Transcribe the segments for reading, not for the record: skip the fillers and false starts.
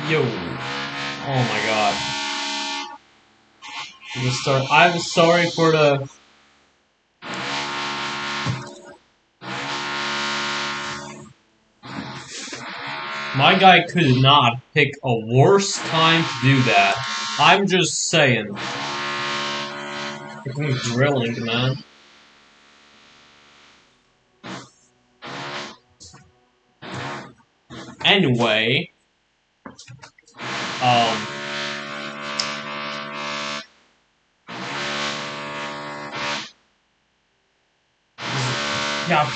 Yo. Oh my god. I'm sorry for the... My guy could not pick a worse time to do that. I'm just saying. Freaking drilling, man. Anyway. Yeah.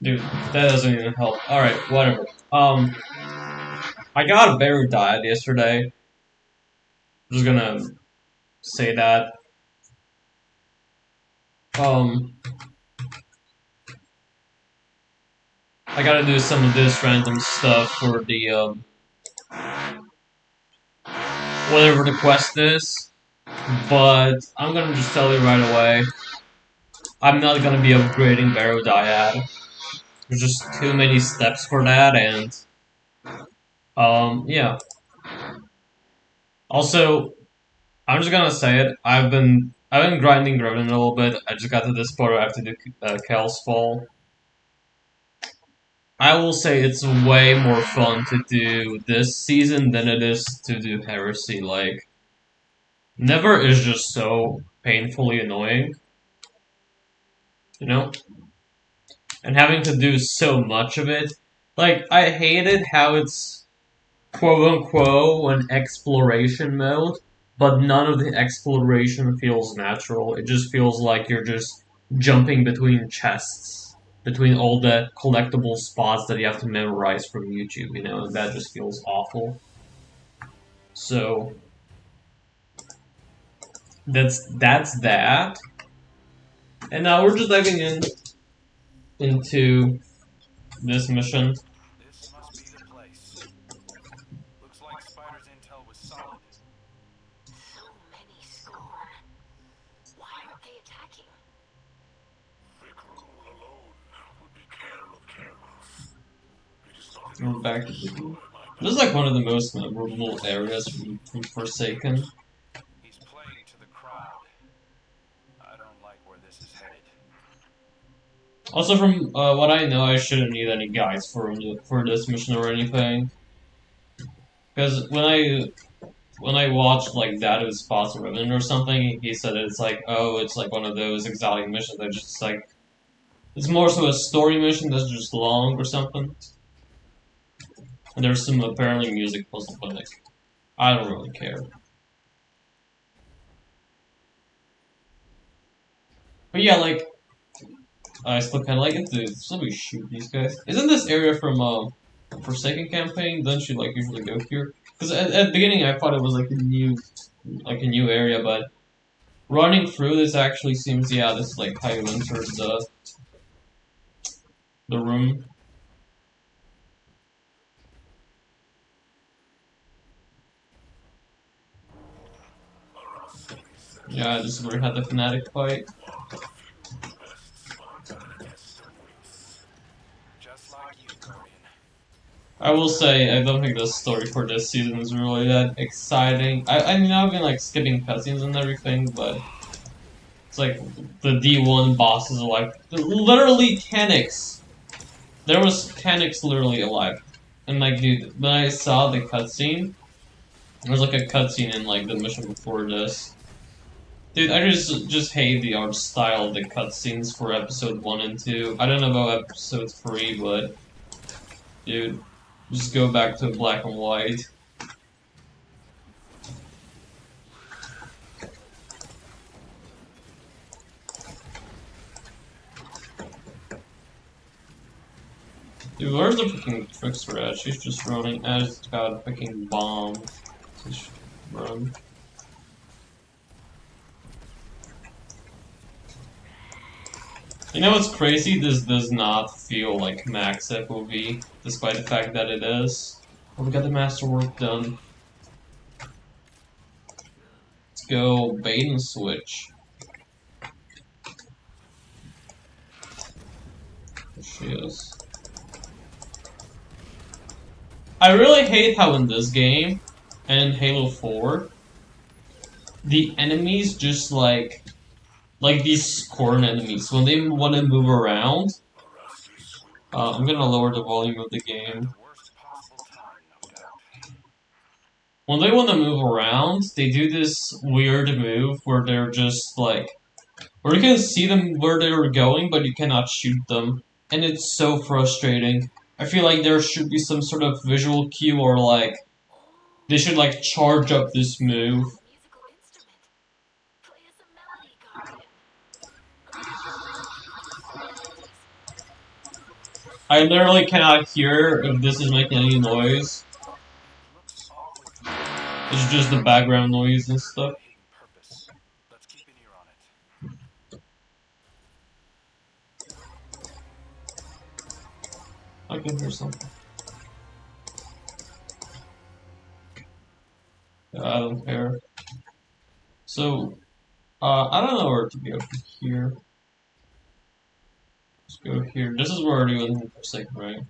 Dude, that doesn't even help. Alright, whatever. I got a bear died yesterday. I'm just gonna say that. I gotta do some of this random stuff for the, whatever the quest is. But I'm gonna just tell you right away. I'm not gonna be upgrading Barrow Dyad. There's just too many steps for that, and yeah. Also, I'm just gonna say it. I've been grinding Groden a little bit. I just got to this part where I have to do Kell's Fall. I will say it's way more fun to do this season than it is to do Heresy. Like, Never is just so painfully annoying, you know? And having to do so much of it. Like, I hated how it's quote-unquote an exploration mode, but none of the exploration feels natural. It just feels like you're just jumping between chests, between all the collectible spots that you have to memorize from YouTube, you know, and that just feels awful. So, that's that. And now we're just diving into this mission. This must be the place. Looks like Spider's intel was solid. So many score. Why aren't they attacking? Vikram alone would be Kell of Kerros. It is not We're back to the... This is like one of the most memorable areas from Forsaken. He's playing to the crowd. I don't like where this is headed. Also, from what I know, I shouldn't need any guides for this mission or anything. Because when I watched like Dado's Spots Ribbon or something, he said it's like, oh, it's like one of those exotic missions that just like it's more so a story mission that's just long or something. And there's some apparently music puzzle, but like, I don't really care. But yeah, like, I still kind of like it. Dude, somebody shoot these guys. Isn't this area from Forsaken campaign? Don't you like usually go here? Because at the beginning I thought it was like a new area, but running through this actually seems, yeah, this is like how you enter the room. Yeah, this is where we had the Fnatic fight. Just like you, Guardian. I will say, I don't think the story for this season is really that exciting. I mean, I've been like skipping cutscenes and everything, but it's like the D1 bosses are like literally 10x. There was 10x literally alive, and like, dude, when I saw the cutscene, there was like a cutscene in like the mission before this. Dude, I just hate the art style of the cutscenes for episode 1 and 2. I don't know about episode 3, but dude, just go back to black and white. Dude, where's the freaking trickster at? She's just running as got a freaking bomb. Just run. You know what's crazy? This does not feel like Max FOV, despite the fact that it is. Oh, we got the masterwork done. Let's go bait and switch. There she is. I really hate how in this game, and in Halo 4, the enemies just like these corn enemies, when they want to move around, A rascally swim I'm gonna lower the volume of the At game. the worst possible time, no doubt. When they want to move around, they do this weird move where they're just like, where you can see them where they're going, but you cannot shoot them. And it's so frustrating. I feel like there should be some sort of visual cue or like, Oh, they should like charge up this move. a musical instrument. Play us a melody, Guardian. I literally cannot hear if this is making any noise. It looks awfully familiar. It's just the background noise and stuff. Hidden purpose. Let's keep an ear on it. I can hear something. I don't care. So, I don't know where to go from here. Let's go here. This is where we're doing for second, right?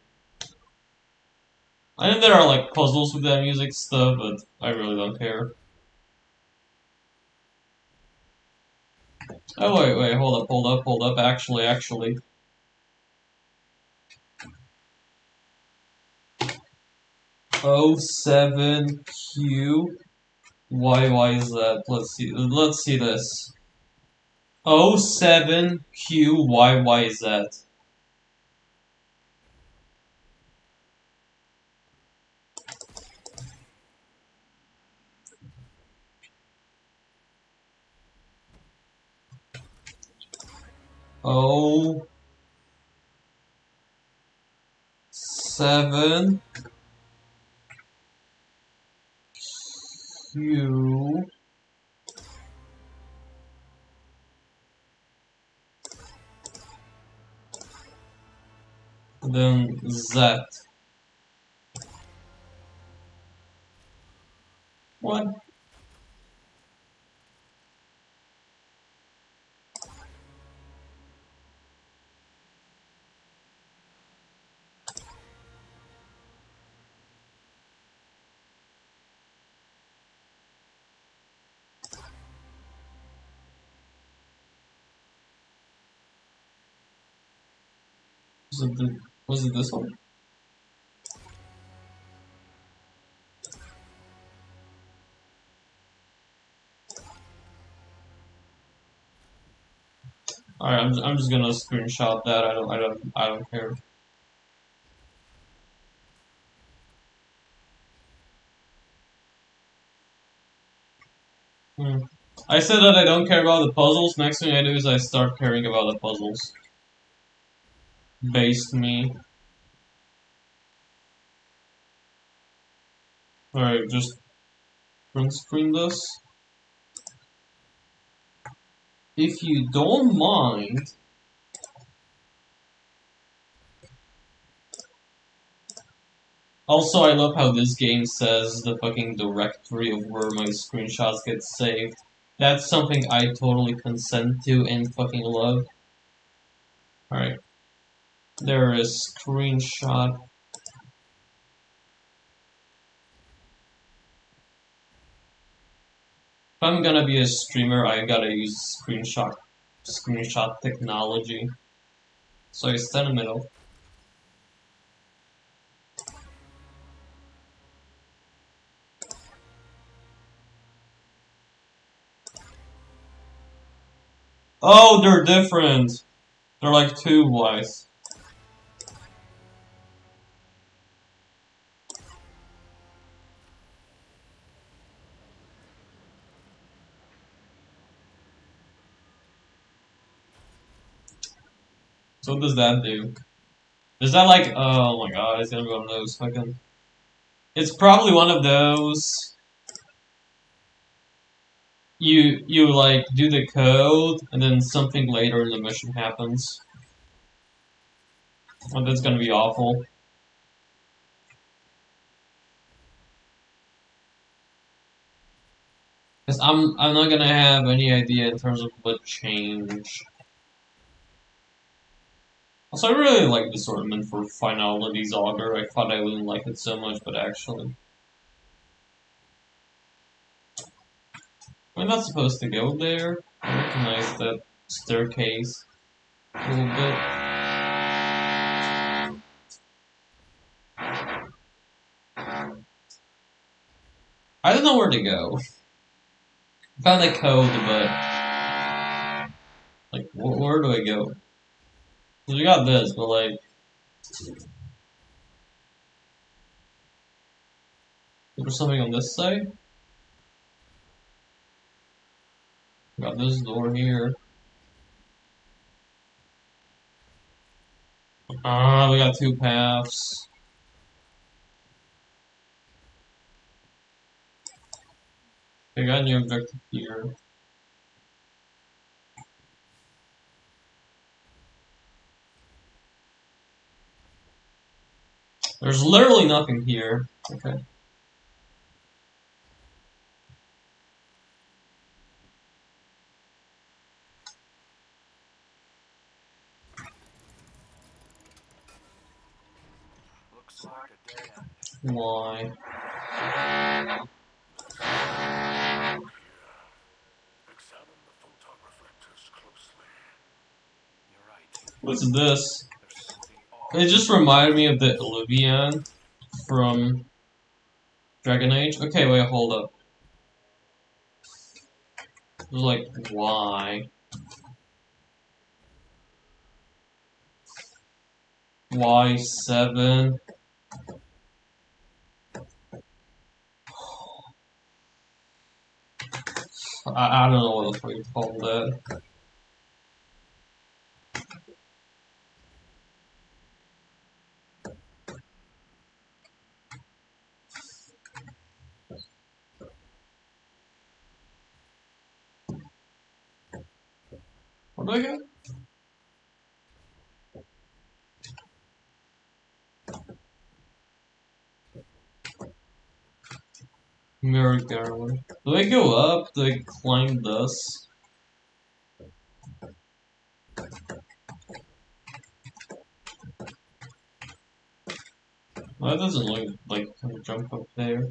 I know there are like puzzles with that music stuff, but I really don't care. Oh wait, hold up. Actually. 07Q. Why is that? Let's see this. 07Q. Why is that? Oh, 7Q. Then Z. What? Was it this one? Alright, I'm just gonna screenshot that. I don't care. Hmm. I said that I don't care about the puzzles. Next thing I do is I start caring about the puzzles. Based me. Alright, just print screen this. If you don't mind. Also, I love how this game says the fucking directory of where my screenshots get saved. That's something I totally consent to and fucking love. Alright. There is screenshot. If I'm gonna be a streamer, I gotta use screenshot technology. So I stand in the middle. Oh, they're different. They're like two wise. So what does that do? Is that like, oh my god, it's gonna be one of those fucking... It's probably one of those... You like, do the code, and then something later in the mission happens. Oh, that's gonna be awful. Because I'm not gonna have any idea in terms of what changed. Also, I really like this ornament for Finality's Augur. I thought I wouldn't like it so much, but actually. We're not supposed to go there. I recognize that staircase a little bit. I don't know where to go. Found a code, but like, where do I go? 'Cause we got this, but like, there's something on this side. We got this door here. Ah, we got two paths. We got a new objective here. There's literally nothing here. Okay. Looks like a dead end. Why? Examine the photon reflectors closely. You're right. What's this? There's something off. It just reminded me of the Olivia from Dragon Age. Okay, wait, hold up. It was like, why? Why 7? I don't know what the fuck you call that. Where do I go? Merry-go-round. Do I go up? Do I climb this? Well, that doesn't look like I can jump up there.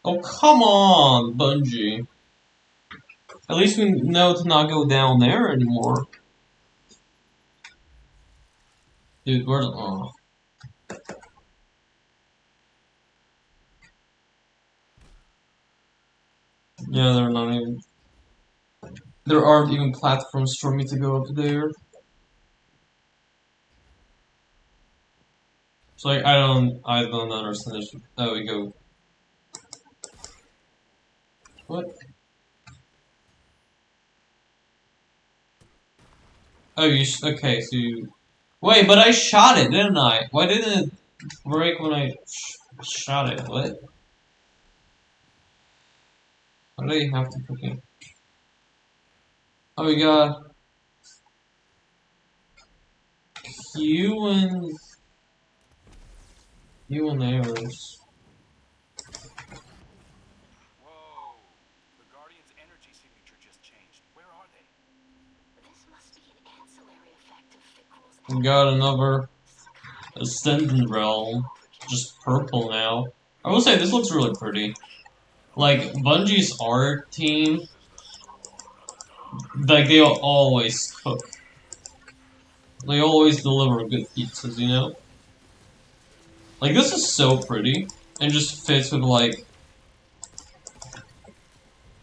Oh, come on, Bungie. At least we know to not go down there anymore. Dude, where's... Oh. Yeah, they're not even... There aren't even platforms for me to go up there. So like, I don't understand this. Oh, we go. What? Oh, okay, so you... Wait, but I shot it, didn't I? Why didn't it break when I shot it? What? Why do you have to freaking... Oh, we got... Q and... Q and errors. Whoa! The Guardian's energy signature just changed. Where are they? This must be an ancillary effect of Fikrul's We got another Ascendant Realm. Just purple now. I will say, this looks really pretty. Like, Bungie's art team... Like, they always cook. They always deliver good pizzas, you know? Like, this is so pretty. And just fits with, like,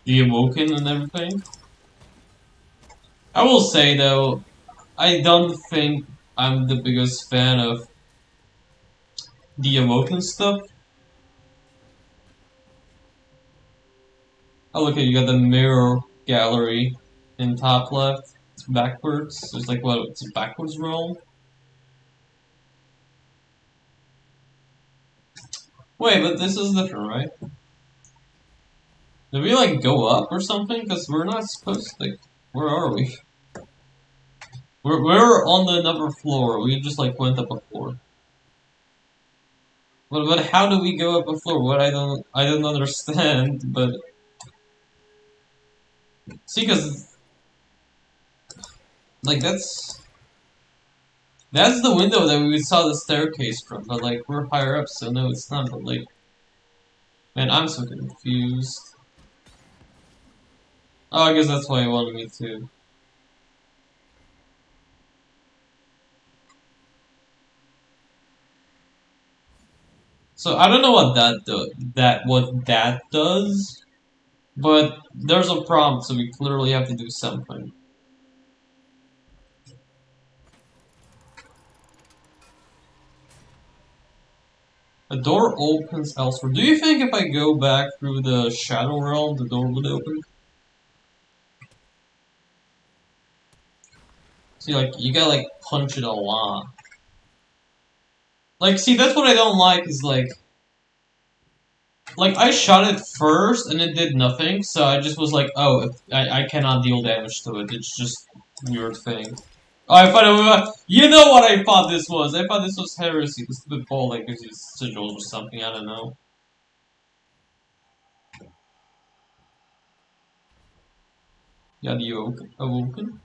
the Awoken and everything. I will say, though, I don't think I'm the biggest fan of the Awoken stuff. Oh, look at you got the mirror gallery in top left. It's backwards. It's like, what? It's a backwards roll? Wait, but this is different, right? Did we, like, go up or something? Because we're not supposed to, like, where are we? We're on the another floor. We just, like, went up a floor. But how do we go up a floor? What I don't understand, but... See, cause like that's the window that we saw the staircase from, but like we're higher up, so no, it's not. But like, man, I'm so confused. Oh, I guess that's why he wanted me to. So I don't know what that does, but there's a prompt, so we clearly have to do something. A door opens elsewhere. Do you think if I go back through the Shadow Realm, the door would open? See, like, you gotta, like, punch it a lot. Like, see, that's what I don't like, is, like, I shot it first, and it did nothing, so I just was like, oh, I cannot deal damage to it, it's just a weird thing. Oh, I thought it was, you know what I thought this was? I thought this was Heresy, the stupid ball, like, gives you sigils or something, I don't know. Yeah, the awoken?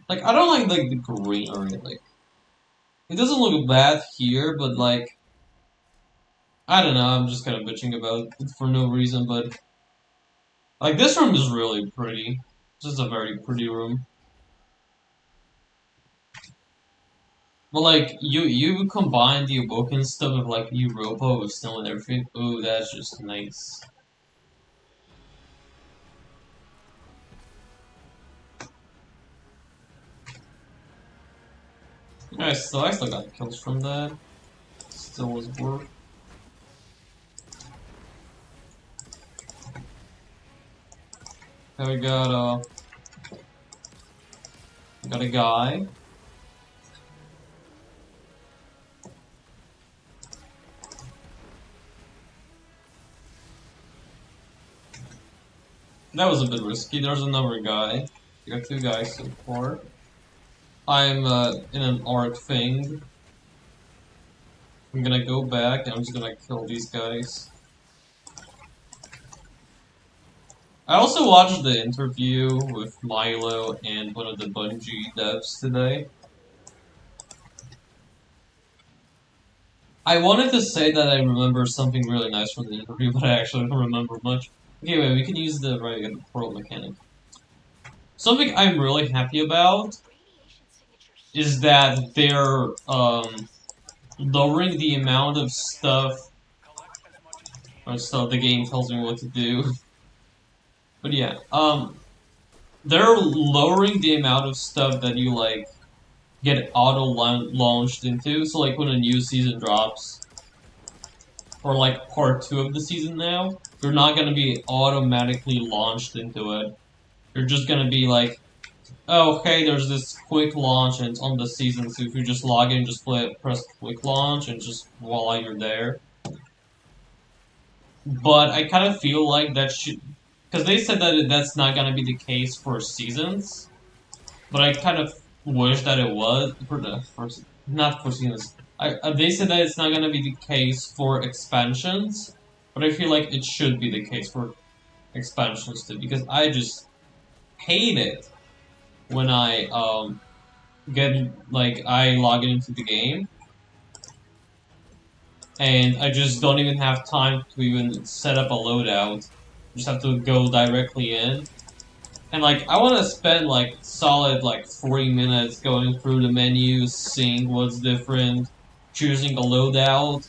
Like, I don't like the greenery, like, it doesn't look bad here, but, like, I don't know, I'm just kind of bitching about it for no reason, but, like, this room is really pretty. This is a very pretty room. But, like, you combine the Awoken stuff with, like, Europa with snow and everything, ooh, that's just nice. Nice, so I still got kills from that. Still was worth. Now we got a guy. That was a bit risky. There's another guy. We got two guys so far. I'm in an art thing. I'm gonna go back and I'm just gonna kill these guys. I also watched the interview with Milo and one of the Bungie devs today. I wanted to say that I remember something really nice from the interview, but I actually don't remember much. Anyway, we can use the portal mechanic. Something I'm really happy about is that they're lowering the amount of stuff or stuff the game tells me what to do. But yeah, they're lowering the amount of stuff that you like get auto-launched into. So like when a new season drops, or like part 2 of the season now, you're not gonna be automatically launched into it. You're just gonna be like, oh, hey, there's this quick launch and it's on the season, so if you just log in, just press quick launch and just voila, you're there. But I kind of feel like that should, because they said that that's not gonna be the case for seasons, but I kind of wish that it was for the first, not for seasons. They said that it's not gonna be the case for expansions, but I feel like it should be the case for expansions too, because I just hate it when I I log into the game and I just don't even have time to even set up a loadout. Just have to go directly in. And like, I want to spend like solid like 40 minutes going through the menus, seeing what's different, choosing a loadout,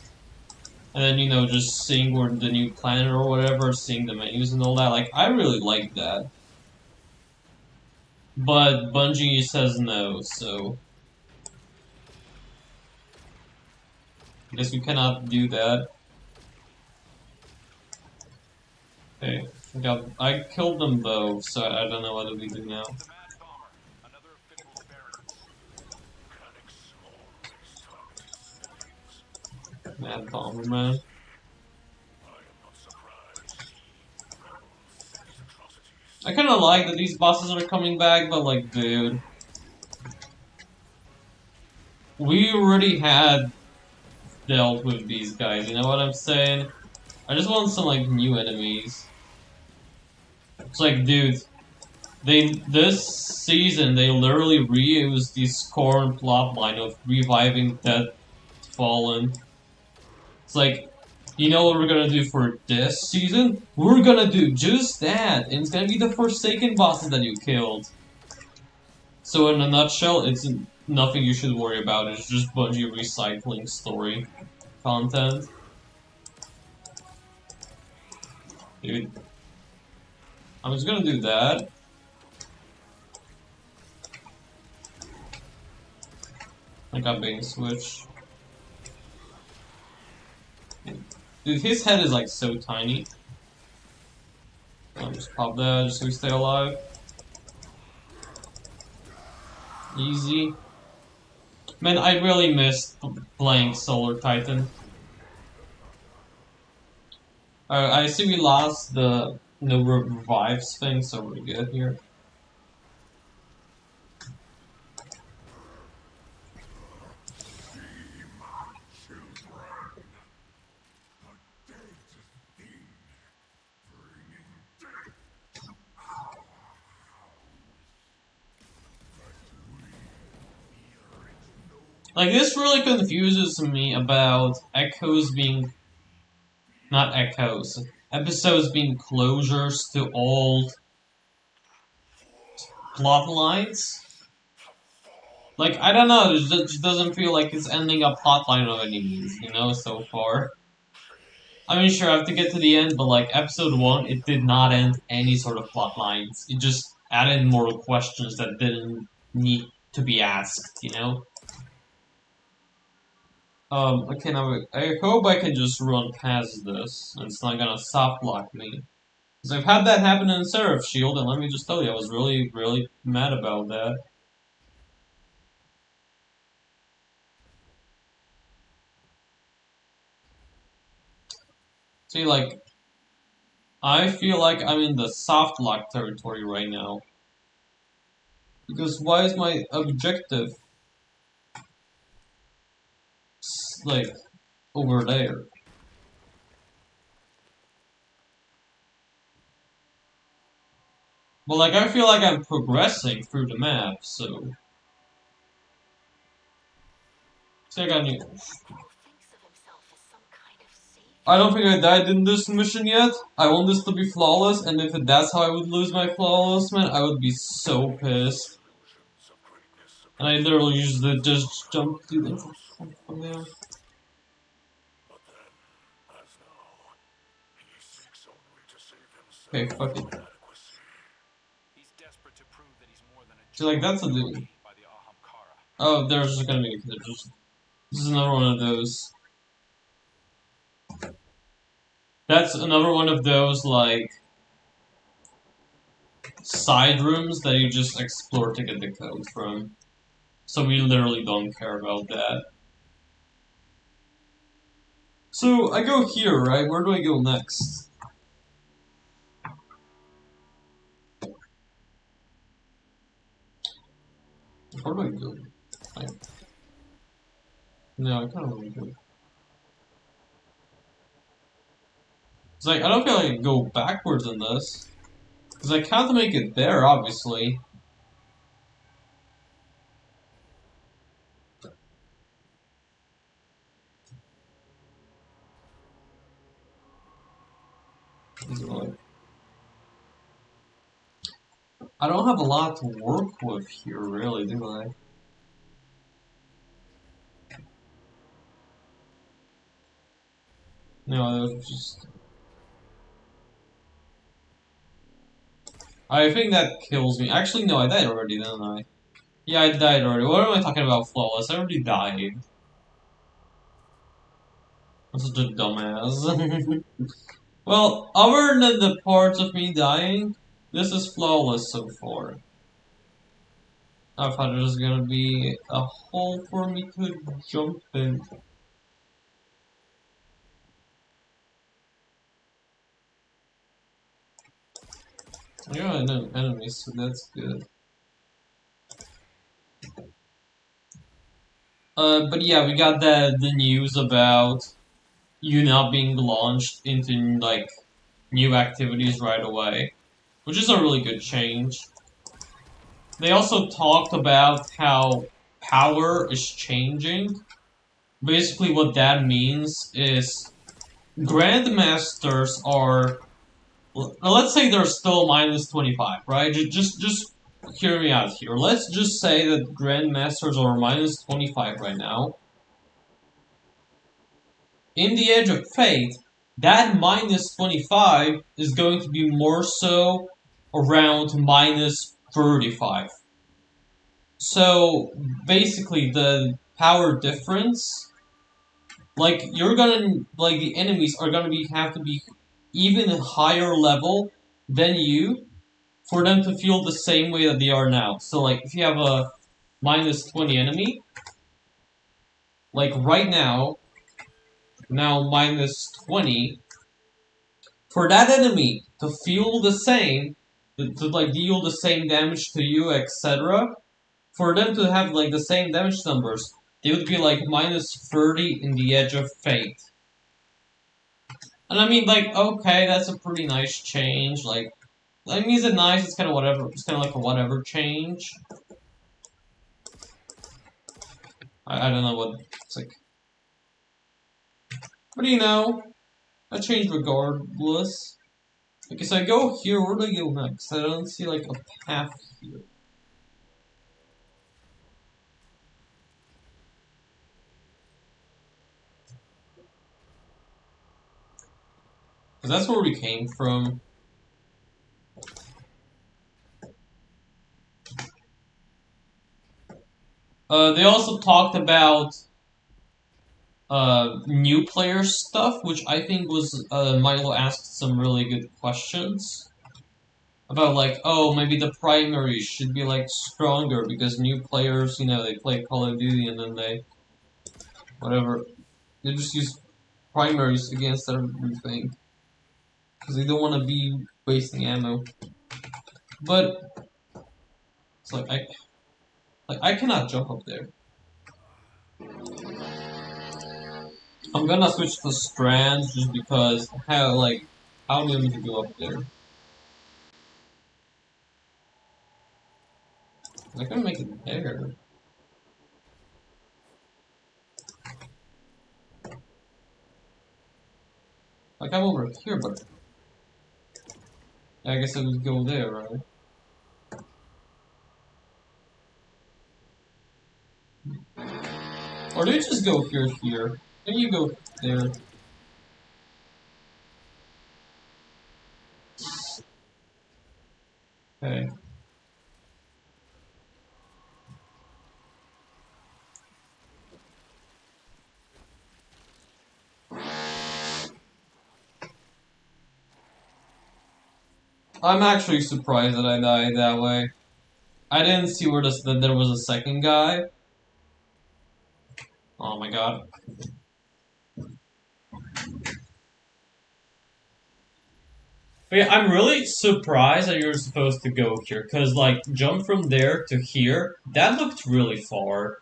and then, you know, just seeing where the new planet or whatever, seeing the menus and all that. Like, I really like that. But Bungie says no, so I guess we cannot do that. Okay, I killed them both, so I don't know what do we do now. The Mad Bomber, another official barracks. Mad Bomber, man. I kind of like that these bosses are coming back, but like, dude, we already had dealt with these guys, you know what I'm saying? I just want some like new enemies. It's like, dude, this season they literally reused the Scorn plotline of reviving Dead Fallen. It's like, you know what we're gonna do for this season? We're gonna do just that, and it's gonna be the Forsaken bosses that you killed. So in a nutshell, it's nothing you should worry about. It's just Bungie recycling story content. Dude, I'm just gonna do that. I got being switched. Dude, his head is like so tiny. I'll just pop that just so we stay alive. Easy. Man, I really missed playing Solar Titan. I see we lost the no revives thing, so we're good here. Like, this really confuses me about echoes being... not echoes. Episodes being closures to old plot lines. Like, I don't know, it just doesn't feel like it's ending a plotline of any means, you know, so far. I mean, sure, I have to get to the end, but like, episode 1, it did not end any sort of plot lines. It just added more questions that didn't need to be asked, you know? Okay, now, I hope I can just run past this, and it's not gonna soft lock me. Because I've had that happen in Seraph Shield, and let me just tell you, I was really, really mad about that. See, like, I feel like I'm in the soft lock territory right now. Because why is my objective, like, over there? But, like, I feel like I'm progressing through the map, so... See, I got new... I don't think I died in this mission yet. I want this to be flawless, and if that's how I would lose my flawless, man, I would be so pissed. And I literally just jump to them from there. Okay, fuck it. So, like, that's a dude. Oh, there's just gonna be a this is another one of those. That's another one of those, like, side rooms that you just explore to get the code from. So we literally don't care about that. So, I go here, right? Where do I go next? Where do I go? No, I kind of want to go. It's like, I don't feel like I can go backwards in this. Because I can't make it there, obviously. I don't have a lot to work with here, really, do I? No, it was just... I think that kills me. Actually, no, I died already, didn't I? Yeah, I died already. What am I talking about, flawless? I already died. I'm such a dumbass. Well, other than the parts of me dying, this is flawless so far. I thought it was gonna be a hole for me to jump in. Yeah, no enemies, so that's good. But yeah, we got the news about you not being launched into, like, new activities right away. which is a really good change. They also talked about how power is changing. Basically, what that means is Grandmasters are, let's say they're still minus 25, right? Just hear me out here. Let's just say that Grandmasters are minus 25 right now. In the Edge of Fate, that minus 25 is going to be more so around minus 35. So, basically, the power difference, like, the enemies are gonna have to be even higher level than you for them to feel the same way that they are now. So, like, if you have a minus 20 enemy, like, right now minus 20, for that enemy to feel the same, like, deal the same damage to you, etc., for them to have, like, the same damage numbers, they would be, like, minus 30 in the Edge of Fate. And I mean, like, okay, that's a pretty nice change, like, I mean, is it nice? It's kind of whatever. It's kind of like a whatever change. I don't know what it's like. But you know, I changed regardless. Because I go here, where do I go next? I don't see like a path here. Because that's where we came from. They also talked about new player stuff, which I think was Milo asked some really good questions about, like, oh, maybe the primaries should be like stronger because new players, you know, they play Call of Duty and then they whatever, they just use primaries against everything because they don't want to be wasting ammo. But it's like I cannot jump up there. I'm gonna switch to strands just because how do I need to go up there? I can make it there. Like I'm over here, but I guess I would go there, right? Or do you just go here? Then you go there. Okay. I'm actually surprised that I died that way. I didn't see that there was a second guy. Oh my god. But yeah, I'm really surprised that you're supposed to go here, because, like, jump from there to here, that looked really far.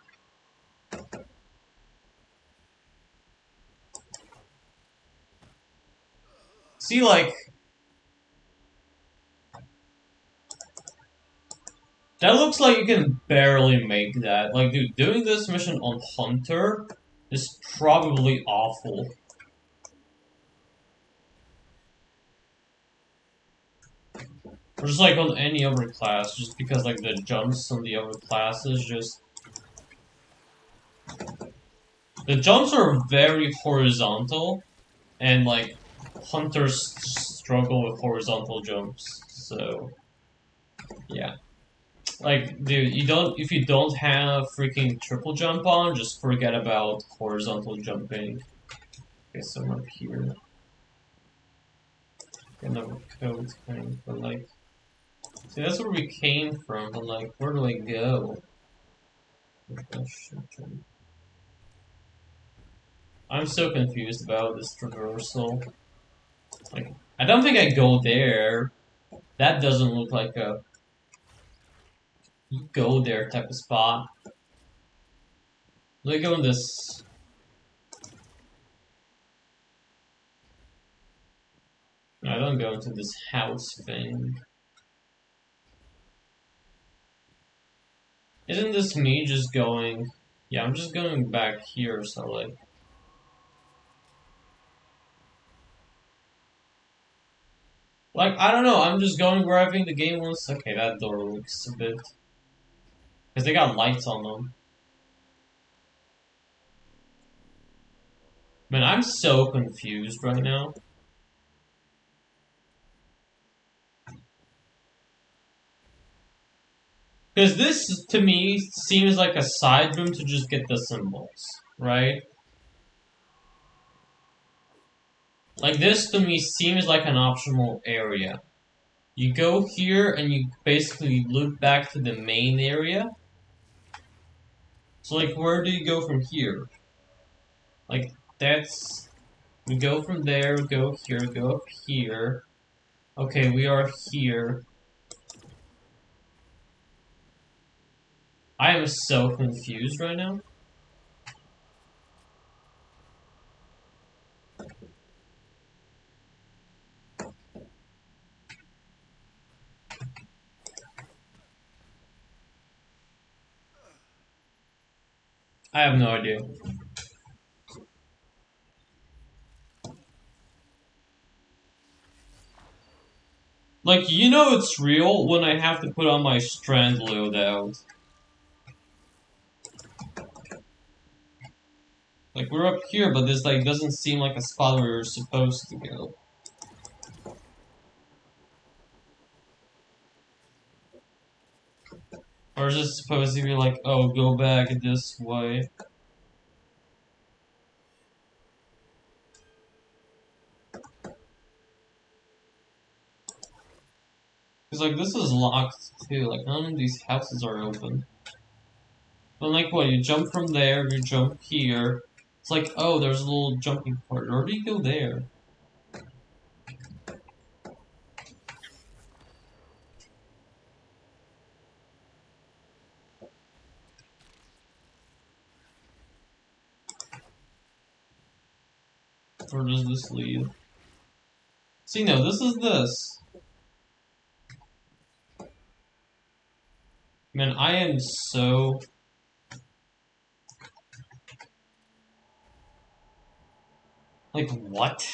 See, like, that looks like you can barely make that. Like, dude, doing this mission on Hunter is probably awful. Or just like on any other class, just because like the jumps on the other classes just... The jumps are very horizontal, and like, Hunters struggle with horizontal jumps, so... Yeah. Like, dude, if you don't have freaking triple jump on, just forget about horizontal jumping. Okay, so I'm up here. Another code thing, but like... See, that's where we came from, but like, where do I go? I'm so confused about this traversal. Like, I don't think I go there. That doesn't look like a you go there type of spot. Let me go in this. I don't go into this house thing. Isn't this me just going... Yeah, I'm just going back here, so like... Like, I don't know, I'm just going where I think the game wants... Okay, that door looks a bit... Because they got lights on them. Man, I'm so confused right now. Because this, to me, seems like a side room to just get the symbols, right? Like, this to me seems like an optional area. You go here and you basically loop back to the main area. So, like, where do you go from here? Like, that's... We go from there, go here, go up here. Okay, we are here. I am so confused right now. I have no idea. Like, you know it's real when I have to put on my strand loadout. Like, we're up here, but this, like, doesn't seem like a spot where you're supposed to go. Or is it supposed to be like, oh, go back this way? Because, like, this is locked, too. Like, none of these houses are open. But, like, what, you jump from there, you jump here. It's like, oh, there's a little jumping part. Where do you go there? Where does this lead? See, no, this is this. Man, I am so... Like, what?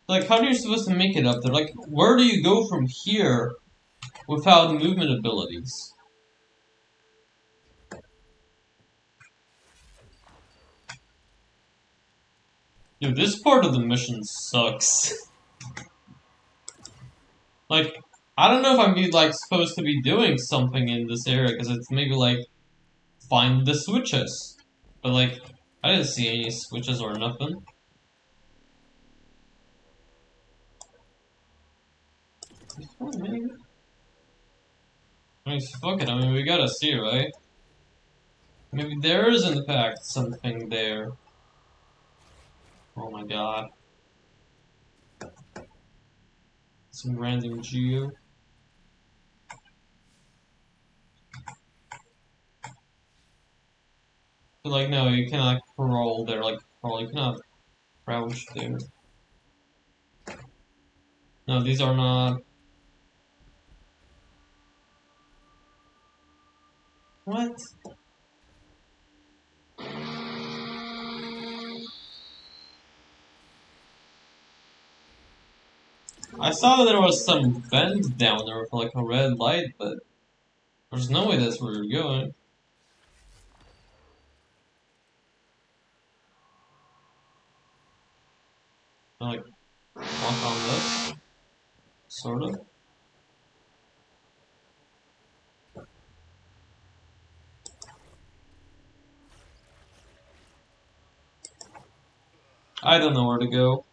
Like, how are you supposed to make it up there? Like, where do you go from here without movement abilities? Dude, this part of the mission sucks. Like, I don't know if I'm like supposed to be doing something in this area because it's maybe like find the switches, but like I didn't see any switches or nothing. Maybe. I mean, fuck it. I mean, we gotta see, right? Maybe there is in fact something there. Oh my god. Some random geo. But like, no, you cannot crawl there. Like, crawl, you cannot crouch there. No, these are not. What? I saw there was some vent down there with like a red light, but there's no way that's where you're going. I like walk on this, sort of. I don't know where to go.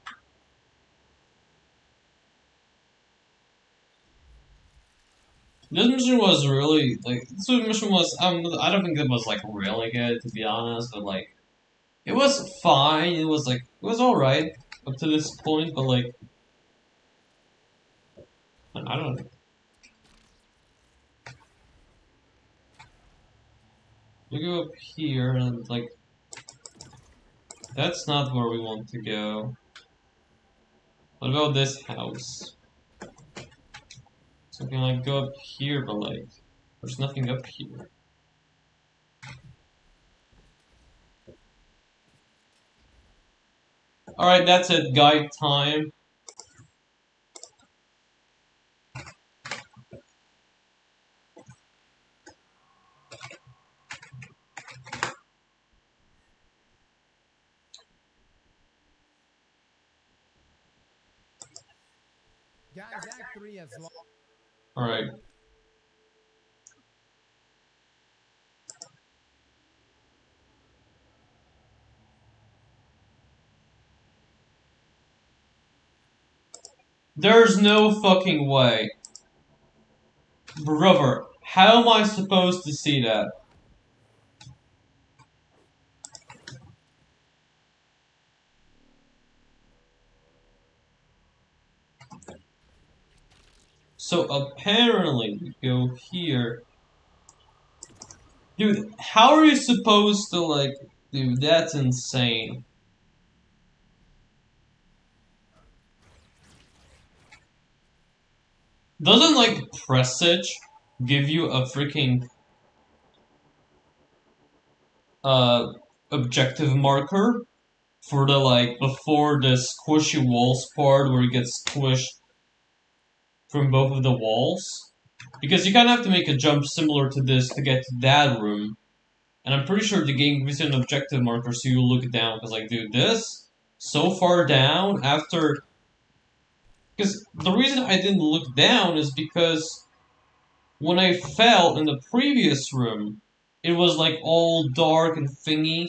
This mission was really like this mission was I don't think it was like really good to be honest, but like it was fine. It was like it was alright up to this point, but like I don't know. We go up here and like that's not where we want to go. What about this house? So I can like go up here, but like there's nothing up here. Alright, that's it, guide time. Guys, Act 3 has long. Alright. There's no fucking way. Brother, how am I supposed to see that? So apparently we go here. Dude, how are you supposed to like... Dude, that's insane. Doesn't like Presage give you a freaking objective marker for the like before the squishy walls part where it gets squished from both of the walls? Because you kind of have to make a jump similar to this to get to that room. And I'm pretty sure the game gives you an objective marker so you look down. Because like, dude, this so far down after... Because the reason I didn't look down is because when I fell in the previous room, it was like all dark and thingy.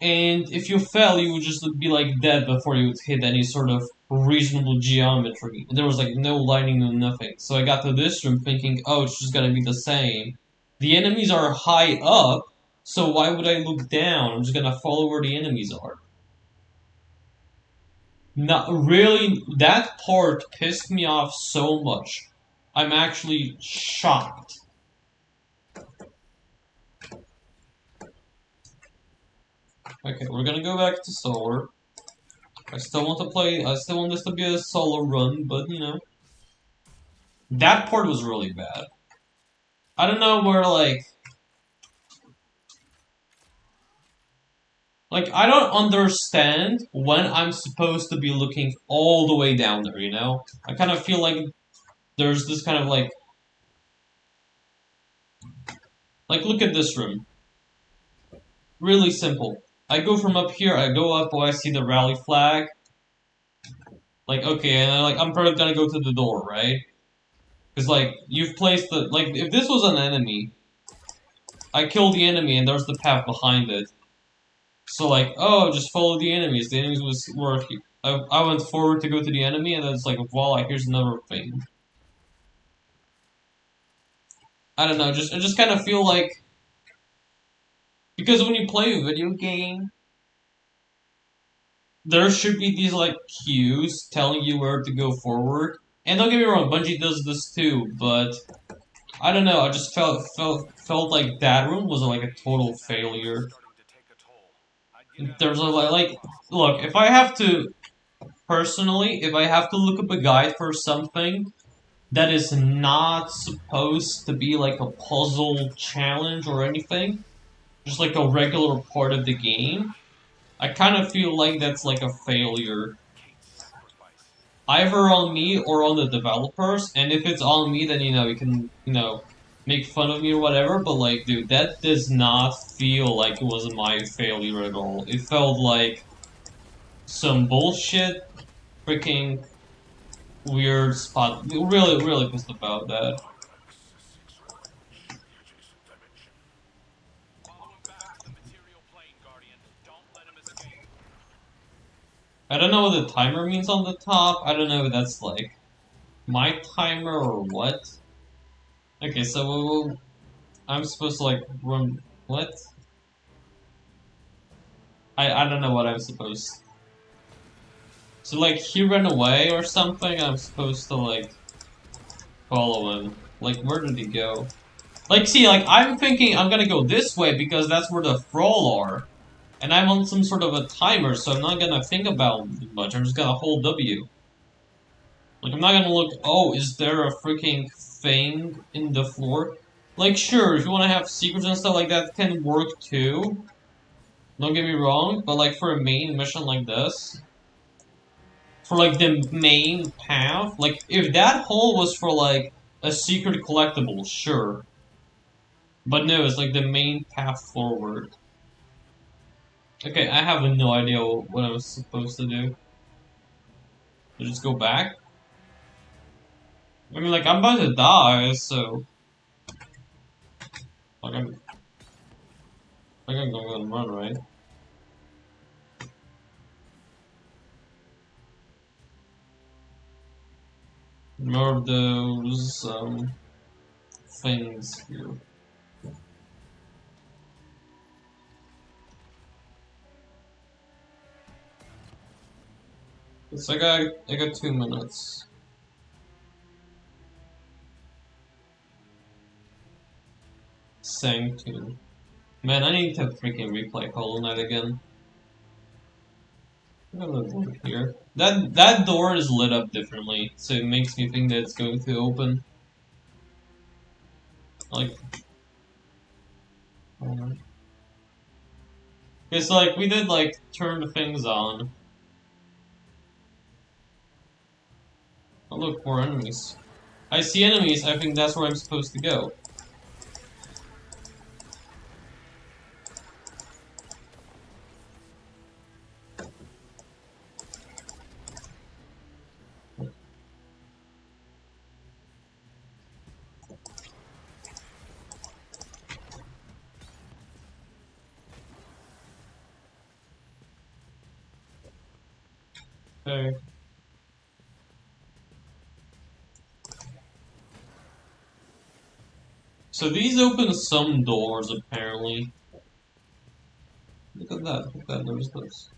And if you fell, you would just be like dead before you would hit any sort of reasonable geometry. And there was like no lighting, no nothing. So I got to this room thinking, oh, it's just gonna be the same. The enemies are high up, so why would I look down? I'm just gonna follow where the enemies are. Not really, that part pissed me off so much. I'm actually shocked. Okay, we're gonna go back to solar. I still want to play, I still want this to be a solo run, but you know. That part was really bad. I don't know where like, I don't understand when I'm supposed to be looking all the way down there, you know? I kind of feel like there's this kind of like, look at this room. Really simple. I go from up here, I go up where I see the rally flag. Like, okay, and I'm probably gonna go to the door, right? Because, like, you've placed the, like, if this was an enemy, I kill the enemy and there's the path behind it. So, like, oh, just follow the enemies. The enemies was working. I went forward to go to the enemy, and then it's like, voila, here's another thing. I don't know, I just kind of feel like... Because when you play a video game, there should be these, like, cues telling you where to go forward. And don't get me wrong, Bungie does this too, but... I don't know, I just felt like that room was, like, a total failure. There's a, like, look, if I have to... Personally, if I have to look up a guide for something that is not supposed to be like a puzzle challenge or anything, just like a regular part of the game, I kind of feel like that's like a failure. Either on me or on the developers, and if it's on me, then, you know, you can, you know, make fun of me or whatever, but like, dude, that does not feel like it was my failure at all. It felt like some bullshit, freaking weird spot. Really, really pissed about that. I don't know what the timer means on the top. I don't know if that's like my timer or what. Okay, so I'm supposed to like run what? I don't know what I'm supposed to. So like he ran away or something, I'm supposed to like follow him. Like where did he go? Like see, like I'm thinking I'm gonna go this way because that's where the thrall are. And I'm on some sort of a timer, so I'm not gonna think about it much. I'm just gonna hold W. Like, I'm not gonna look, oh, is there a freaking thing in the floor? Like, sure, if you wanna have secrets and stuff like that, can work too. Don't get me wrong, but like, for a main mission like this, for like the main path, like, if that hole was for like a secret collectible, sure. But no, it's like the main path forward. Okay, I have no idea what I was supposed to do. Just go back? I mean, like, I'm about to die, so... Like, I'm gonna run, right? More of those, things here. It's like I got 2 minutes. Sanctum. Man, I need to freaking replay Hollow Knight again. I got a door here. That door is lit up differently, so it makes me think that it's going to open. Like, it's like we did like turn the things on. Oh look, more enemies. I see enemies. I think that's where I'm supposed to go. Okay. So these open some doors, apparently. Look at that, there's this.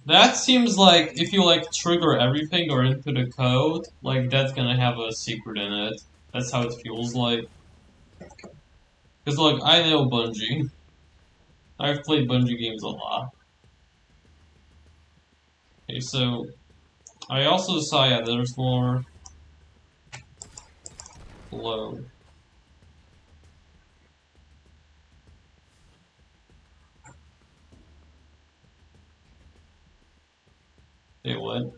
That seems like if you like trigger everything or input a code, like that's gonna have a secret in it. That's how it feels like. Cause look, I know Bungie. I've played Bungie games a lot. Okay, so I also saw, yeah, there's more below. Hey, what?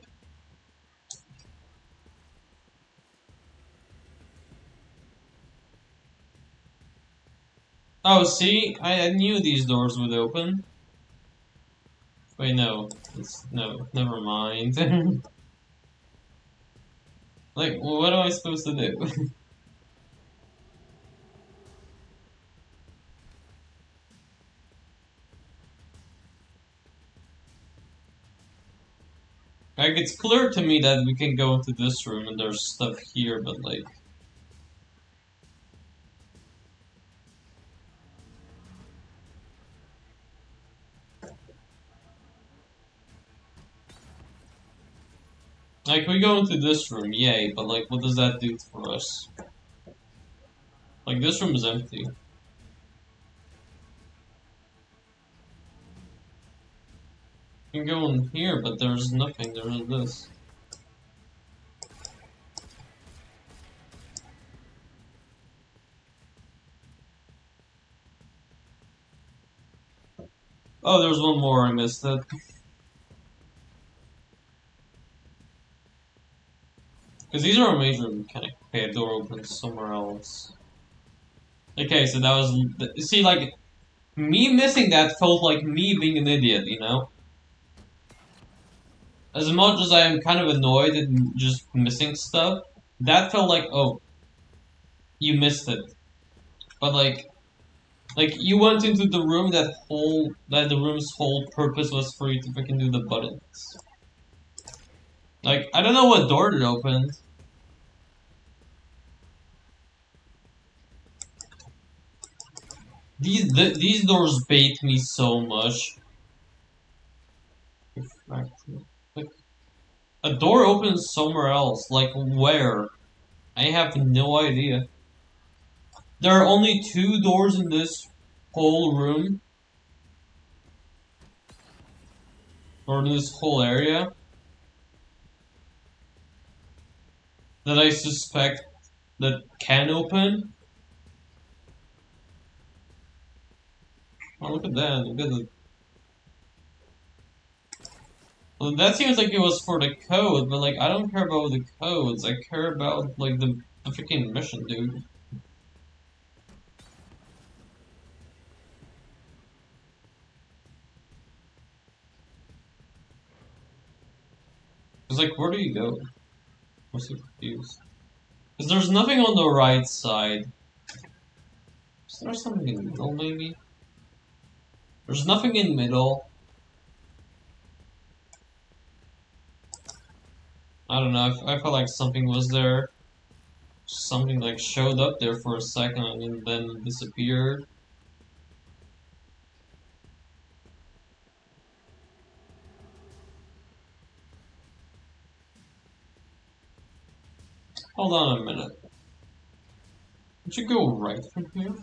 Oh, see? I knew these doors would open. Wait, no. No, never mind. Like, well, what am I supposed to do? Like, it's clear to me that we can go into this room and there's stuff here, but like... Like, we go into this room, yay, but like, what does that do for us? Like, this room is empty. You can go in here, but there's nothing, there is this. Oh, there's one more, I missed it. Because these are a major mechanic. Okay, a door opens somewhere else. Okay, so that was... See, like, me missing that felt like me being an idiot, you know? As much as I am kind of annoyed at just missing stuff, that felt like, oh, you missed it. But like you went into the room that the room's whole purpose was for you to freaking do the buttons. Like, I don't know what door it opened. These doors bait me so much. Like, a door opens somewhere else. Like, where? I have no idea. There are only 2 doors in this whole room or this whole area that I suspect that can open. Oh, look at that! Look at the. Well, that seems like it was for the code, but like I don't care about the codes. I care about like the freaking mission, dude. It's like, where do you go? I'm so confused. Because there's nothing on the right side. Is there something in the middle, maybe? There's nothing in the middle. I don't know, I felt like something was there. Something like showed up there for a second and then disappeared. Hold on a minute. Did you go right from here?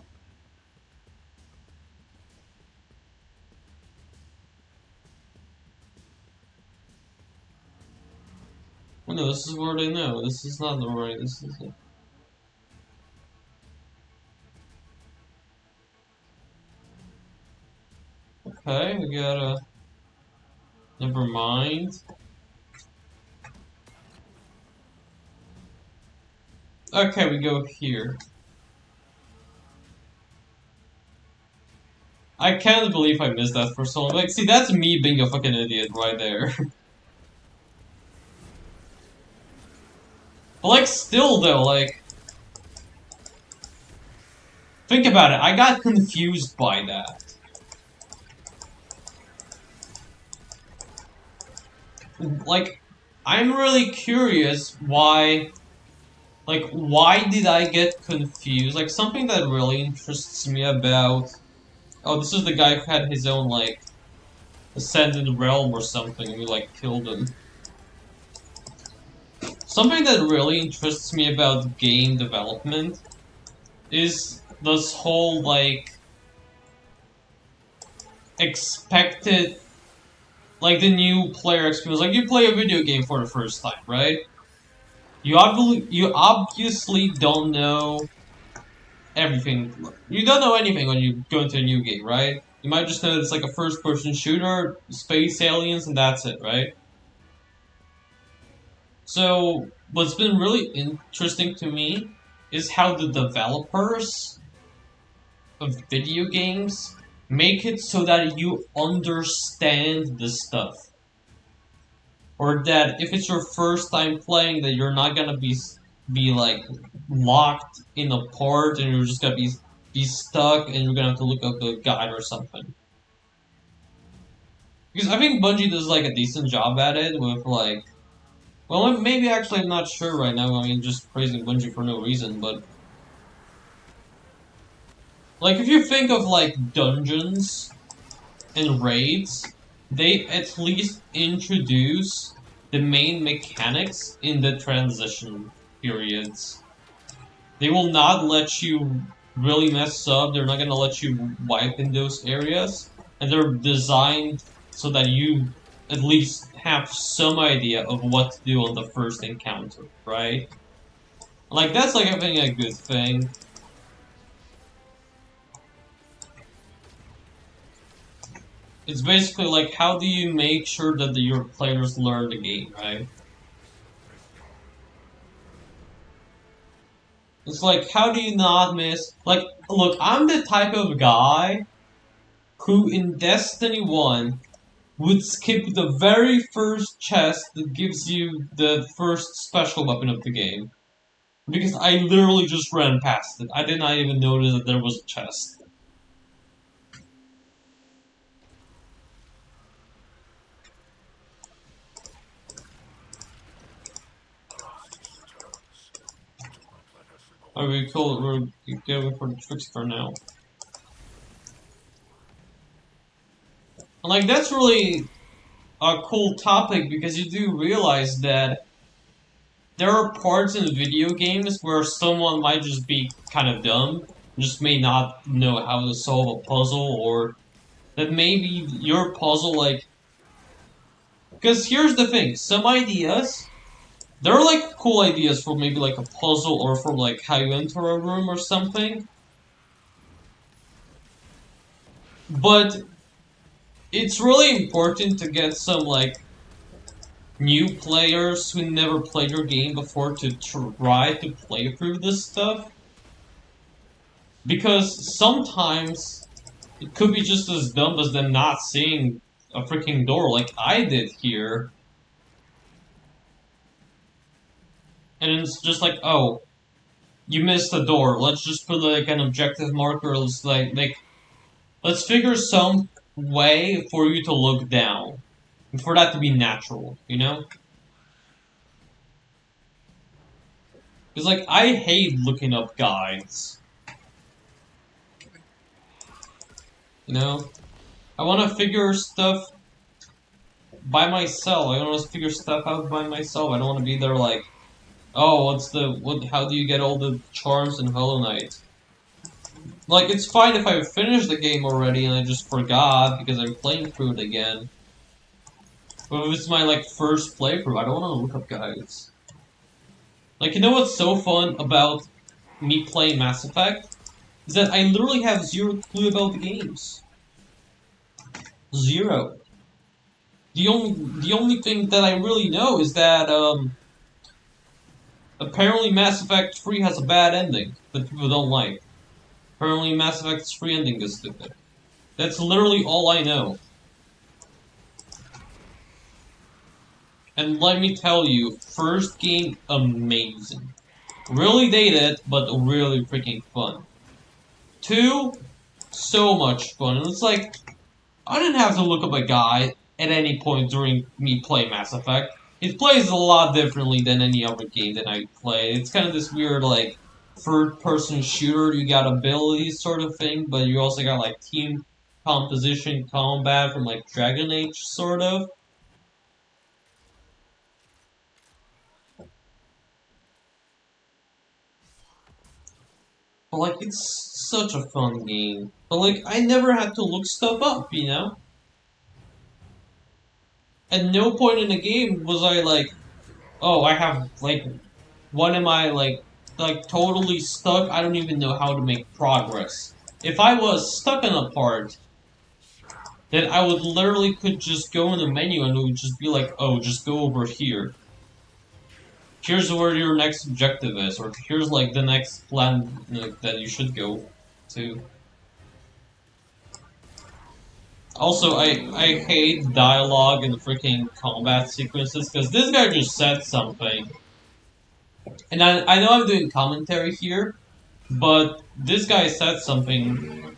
Oh no, this is where they know. This is not the right, this is it. Okay, we gotta... Never mind. Okay, we go here. I can't believe I missed that for so long. Like, see, that's me being a fucking idiot right there. But like, still though, like... Think about it, I got confused by that. Like, I'm really curious why... Like, why did I get confused? Like, something that really interests me about... Oh, this is the guy who had his own, like, Ascended Realm or something, and we, like, killed him. Something that really interests me about game development is this whole, like, expected, like, the new player experience. Like, you play a video game for the first time, right? You obviously don't know everything. You don't know anything when you go into a new game, right? You might just know it's like a first-person shooter, space aliens, and that's it, right? So, what's been really interesting to me is how the developers of video games make it so that you understand the stuff. Or that if it's your first time playing, that you're not gonna be like locked in a part and you're just gonna be stuck and you're gonna have to look up a guide or something. Because I think Bungie does like a decent job at it with like, well, maybe actually I'm not sure right now. I mean, just praising Bungie for no reason, but like if you think of like dungeons and raids, they at least introduce the main mechanics in the transition periods. They will not let you really mess up, they're not gonna let you wipe in those areas, and they're designed so that you at least have some idea of what to do on the first encounter, right? Like, that's like I think a good thing. It's basically like, how do you make sure that your players learn the game, right? It's like, how do you not miss... Like, look, I'm the type of guy who in Destiny 1 would skip the very first chest that gives you the first special weapon of the game. Because I literally just ran past it. I did not even notice that there was a chest. Okay, cool. We're going for the Trickster now. And like, that's really a cool topic because you do realize that there are parts in video games where someone might just be kind of dumb just may not know how to solve a puzzle, or that maybe your puzzle, like... Because here's the thing, some ideas, they're like cool ideas for maybe like a puzzle or for like how you enter a room or something. But it's really important to get some like new players who never played your game before to try to play through this stuff. Because sometimes it could be just as dumb as them not seeing a freaking door like I did here. And it's just like, oh, you missed the door. Let's just put like an objective marker. Let's figure some way for you to look down. And for that to be natural, you know? Because like, I hate looking up guides. You know? I want to figure stuff by myself. I want to figure stuff out by myself. I don't want to be there like, oh, how do you get all the charms in Hollow Knight? Like, it's fine if I finished the game already and I just forgot because I'm playing through it again. But if it's my, like, first playthrough, I don't want to look up guides. Like, you know what's so fun about me playing Mass Effect? Is that I literally have zero clue about the games. Zero. The only thing that I really know is that, apparently Mass Effect 3 has a bad ending that people don't like. Apparently Mass Effect's 3 ending is stupid. That's literally all I know. And let me tell you, first game, amazing. Really dated, but really freaking fun. 2, so much fun. And it's like, I didn't have to look up a guide at any point during me playing Mass Effect. It plays a lot differently than any other game that I play. It's kind of this weird, like, third-person shooter. You got abilities sort of thing, but you also got, like, team composition combat from, like, Dragon Age, sort of. But, like, it's such a fun game. But, like, I never had to look stuff up, you know? At no point in the game was I like, oh, I have, like, what am I, like, totally stuck? I don't even know how to make progress. If I was stuck in a part, then I would literally could just go in the menu and it would just be like, oh, just go over here. Here's where your next objective is, or here's, like, the next plan that you should go to. Also, I hate dialogue and freaking combat sequences, because this guy just said something. And I know I'm doing commentary here, but this guy said something,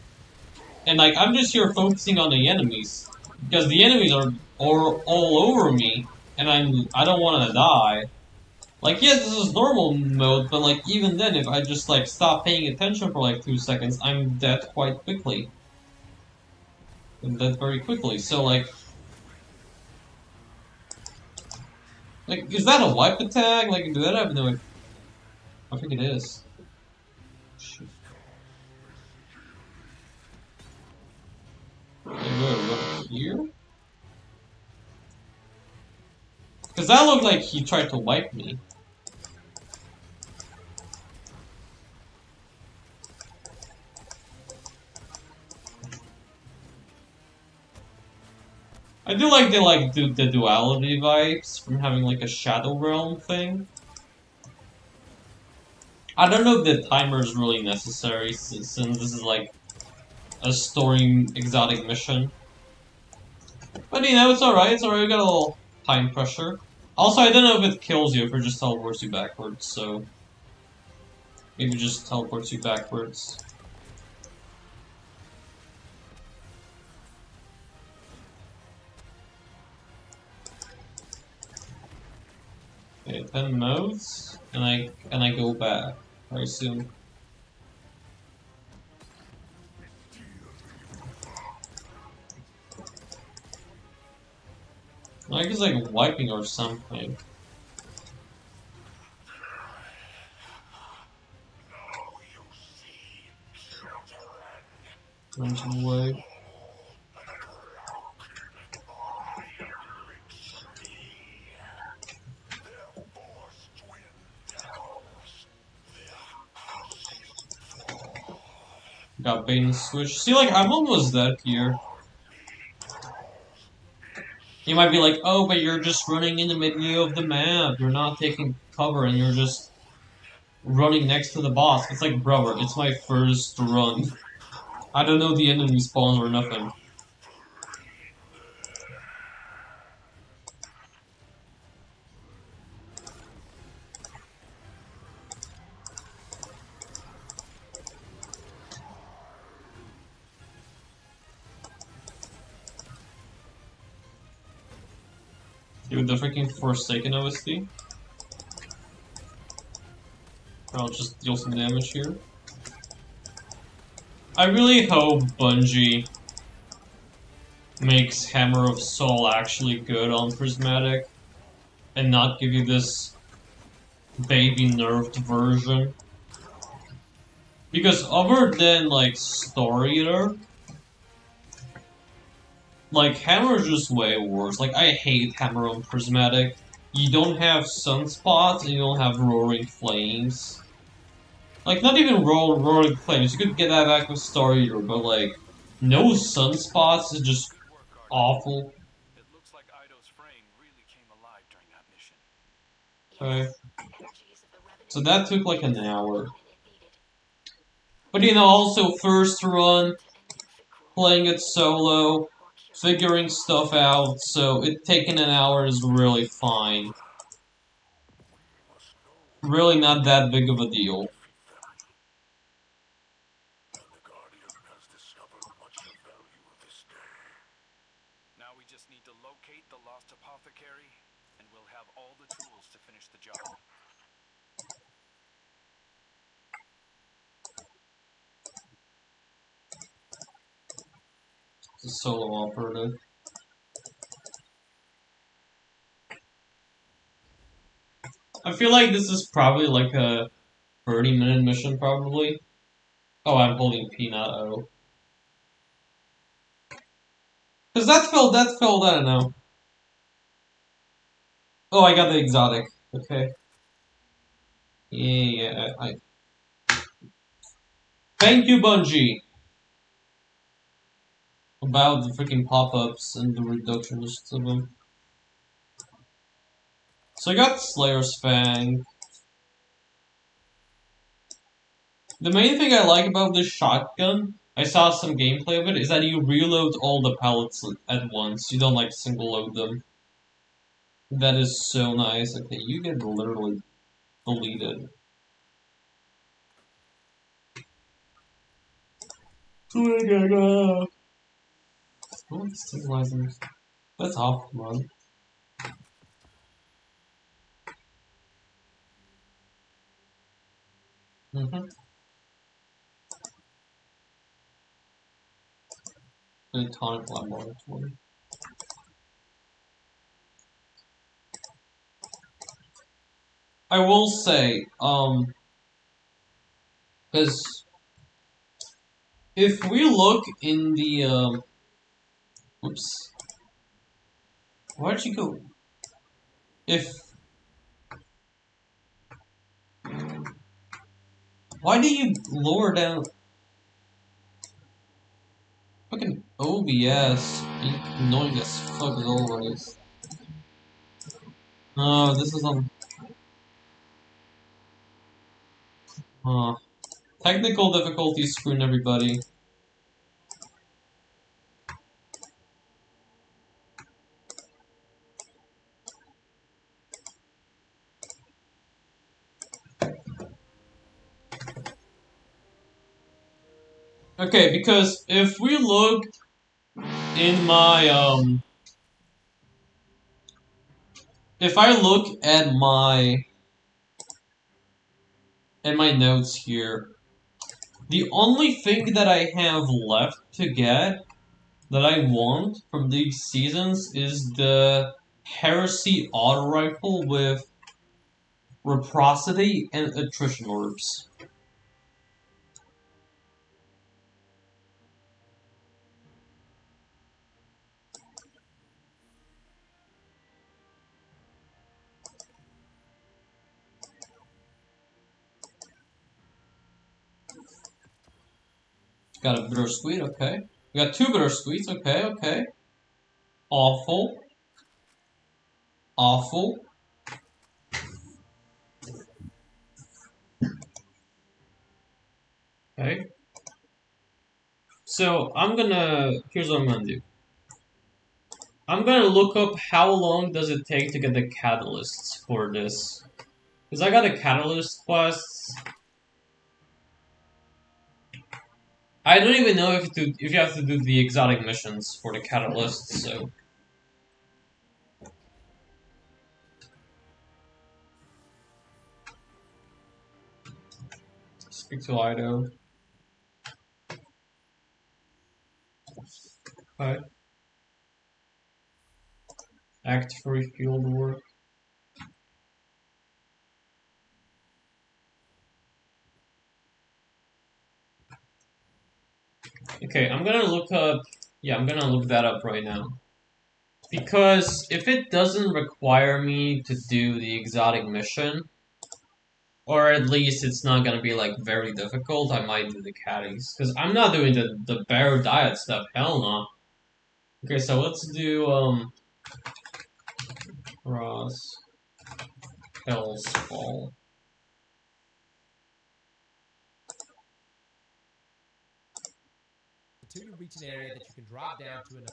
and, like, I'm just here focusing on the enemies, because the enemies are all over me, and I don't want to die. Like, yes, this is normal mode, but, like, even then, if I just, like, stop paying attention for, like, 2 seconds, I'm dead quite quickly. I'm dead very quickly, so, like, is that a wipe attack? Like, do that have no... I think it is. Shit. Over here? Because that looked like he tried to wipe me. I do like the duality vibes from having like a Shadow Realm thing. I don't know if the timer is really necessary since this is like a story exotic mission. But you know, it's alright, we got a little time pressure. Also, I don't know if it kills you if it just teleports you backwards, so... Maybe just teleports you backwards. Okay, 10 modes, and I go back, I assume. I guess like wiping or something. Now you see Runs away. Got bait and switch. See, like, I'm almost dead here. You might be like, oh, but you're just running in the middle of the map. You're not taking cover and you're just running next to the boss. It's like, brother, it's my first run. I don't know the enemy spawns or nothing. With the freaking Forsaken OST. I'll just deal some damage here. I really hope Bungie makes Hammer of Soul actually good on Prismatic and not give you this baby nerfed version. Because other than like Story Eater, like Hammer is just way worse. Like I hate Hammer on Prismatic. You don't have sunspots and you don't have roaring flames. Like, not even roaring flames. You could get that back with Star Eater, but like, no sunspots is just awful. It looks like Ido's frame really came alive during that mission. Okay. Energies of the revenant So that took like an hour. minute needed. But you know, also first run, To end Fikru playing it solo, or kill. figuring stuff out, so it taking an hour is really fine. Really not that big of a deal. The Guardian has discovered much of value this day. Now we just need to locate the lost apothecary, and we'll have all the tools to finish the job. It's a solo operative. I feel like this is probably like a 30-minute mission, probably. Oh, I'm holding P, not O. Cause that felt, I don't know. Oh, I got the exotic. Okay. Yeah, Thank you, Bungie! About the freaking pop-ups and the reductions to them. So I got Slayer's Fang. The main thing I like about this shotgun, I saw some gameplay of it, is that you reload all the pellets at once. You don't like single load them. That is so nice. Okay, you get literally deleted. Oh, stabilizers. That's off, man. Mm-hmm. Tonic laboratory. I will say, because if we look in the, whoops. Where'd you go? Why do you lower down? Fucking OBS. Annoying as fuck as always. Oh, this is on. Technical difficulties screwing everybody. Okay, because if we look in my, if I look at my notes here, the only thing that I have left to get that I want from these seasons is the Heresy Auto Rifle with Reciprocity and Attrition Orbs. Got a bittersweet, okay. We got 2 bittersweets, okay, okay. Awful. Awful. Okay. So here's what I'm gonna do. I'm gonna look up how long does it take to get the catalysts for this. Because I got a catalyst quest. I don't even know if you have to do the exotic missions for the catalysts, so. Speak to Lido. Okay. Act 3 field work. Okay, I'm gonna look up. Yeah, I'm gonna look that up right now. Because if it doesn't require me to do the exotic mission, or at least it's not gonna be like very difficult, I might do the caddies. Because I'm not doing the bear diet stuff, hell no. Okay, so let's do Ross Kell's Fall. Until you reach an area that you can drop down to another.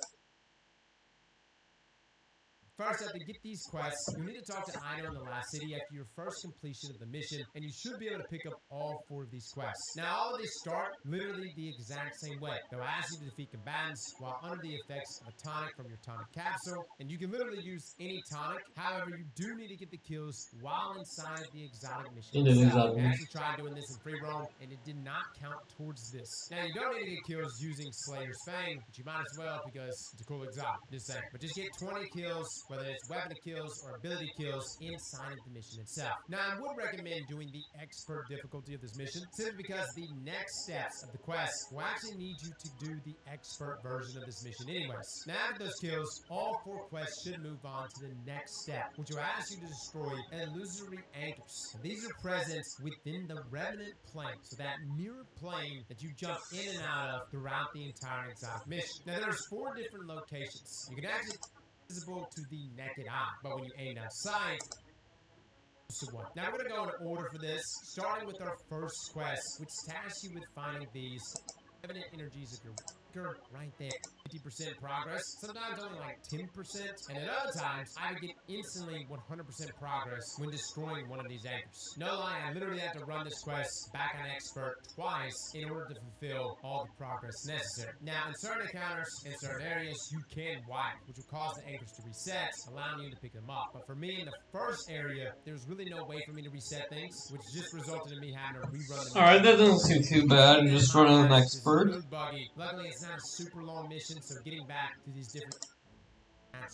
First up, to get these quests, you'll need to talk to Ino in the last city after your first completion of the mission, and you should be able to pick up all 4 of these quests. Now, all of these start literally the exact same way. They'll ask you to defeat combatants while under the effects of a tonic from your tonic capsule, and you can literally use any tonic. However, you do need to get the kills while inside the exotic mission itself. I actually tried doing this in free roam, and it did not count towards this. Now, you don't need to get kills using Slayer's Fang, but you might as well because it's a cool exotic. Just saying. But just get 20 kills, whether it's weapon kills or ability kills, inside of the mission itself. Now, I would recommend doing the expert difficulty of this mission, simply because the next steps of the quest will actually need you to do the expert version of this mission anyways. Now, after those kills, all 4 quests should move on to the next step, which will ask you to destroy illusory anchors. And these are present within the Revenant plane, so that mirror plane that you jump in and out of throughout the entire exotic mission. Now, there's 4 different locations. You can actually visible to the naked eye, but when you aim outside, one. Now we're going to go in order for this, starting with our first quest, which tasks you with finding these evident energies of your worker right there. 50% progress, sometimes only like 10%, and at other times, I would get instantly 100% progress when destroying one of these anchors. No lie, I literally had to run this quest back on expert twice in order to fulfill all the progress necessary. Now, in certain encounters, in certain areas, you can wipe, which will cause the anchors to reset, allowing you to pick them up. But for me, in the first area, there's really no way for me to reset things, which just resulted in me having to rerun the Alright, that doesn't seem too bad. You just run an expert. Really buggy. Luckily, it's not a super long mission, so getting back to these different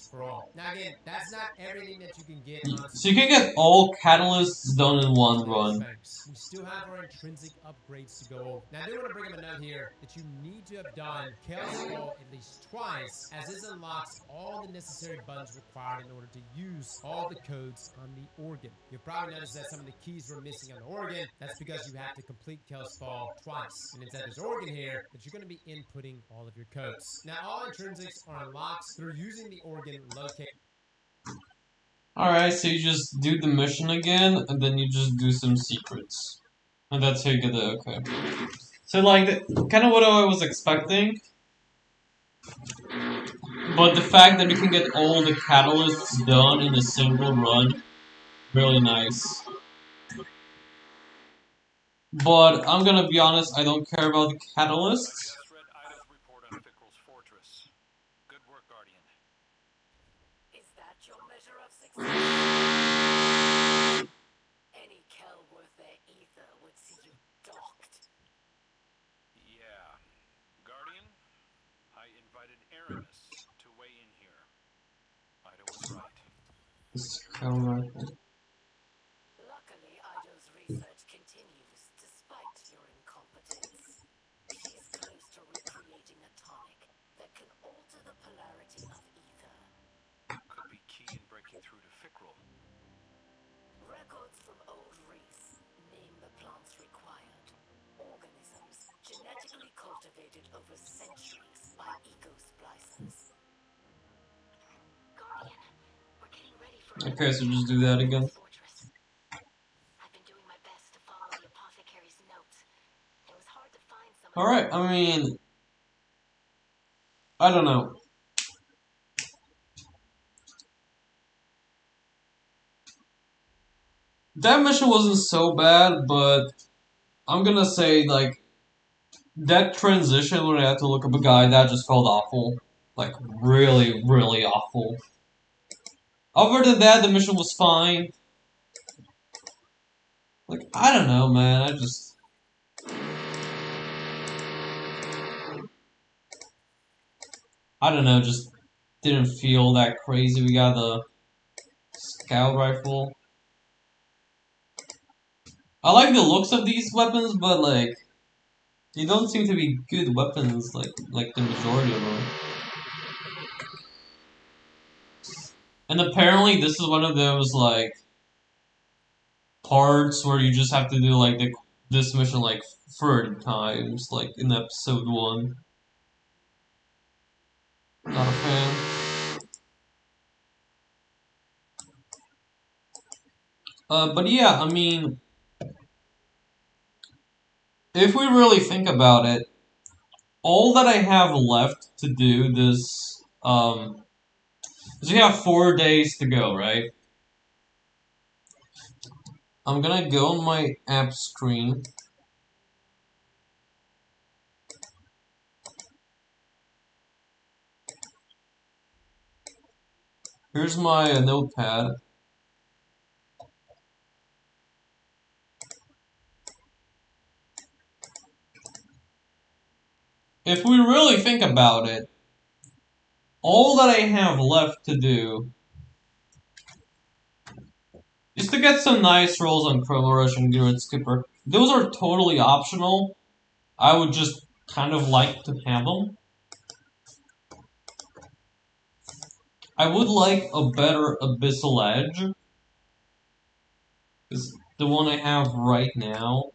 for all. Now again, that's not everything that you can get on. So you can get all catalysts done in one run. We still have our intrinsic upgrades to go over. Now I do want to bring up a note here that you need to have done Kell's Fall at least twice, as this unlocks all the necessary buttons required in order to use all the codes on the organ. You'll probably notice that some of the keys were missing on the organ. That's because you have to complete Kell's Fall twice. And it's at this organ here that you're going to be inputting all of your codes. Now all intrinsics are unlocked through using the organ locate. Alright, so you just do the mission again, and then you just do some secrets. And that's how you get it, okay. So like, kind of what I was expecting. But the fact that you can get all the catalysts done in a single run, really nice. But I'm gonna be honest, I don't care about the catalysts. I've just read Ida's report on Fickrell's fortress. Good work, Guardian. Is that your measure of success? Any Kell worth their ether would see you docked. Yeah. Guardian, I invited Aramis to weigh in here. Ida was right. This is kind of rifle. Luckily, Ido's research continues despite your incompetence. She's close to recreating a tonic that can alter the polarity of ether. Could be key in breaking through to Fickrell. Records from old reefs name the plants required. Organisms genetically cultivated Okay, so just do that again. Fortress. I've been doing my best to follow the apothecary's notes. It was hard to find some of Alright, I mean, I don't know. That mission wasn't so bad, but I'm gonna say, like, that transition when I had to look up a guy, that just felt awful. Like, really, really awful. Other than that, the mission was fine. Like, I don't know, man, I don't know, just didn't feel that crazy. We got the scout rifle. I like the looks of these weapons, but, like, they don't seem to be good weapons, like the majority of them. And apparently this is one of those, like, parts where you just have to do, like, this mission, like, 30 times, like, in episode 1. Not a fan. But yeah, I mean, if we really think about it, all that I have left to do this, because we have 4 days to go, right? I'm gonna go on my app screen. Here's my notepad. If we really think about it, all that I have left to do is to get some nice rolls on Chroma Rush and Grid Skipper. Those are totally optional. I would just kind of like to have them. I would like a better Abyssal Edge. Because the one I have right now.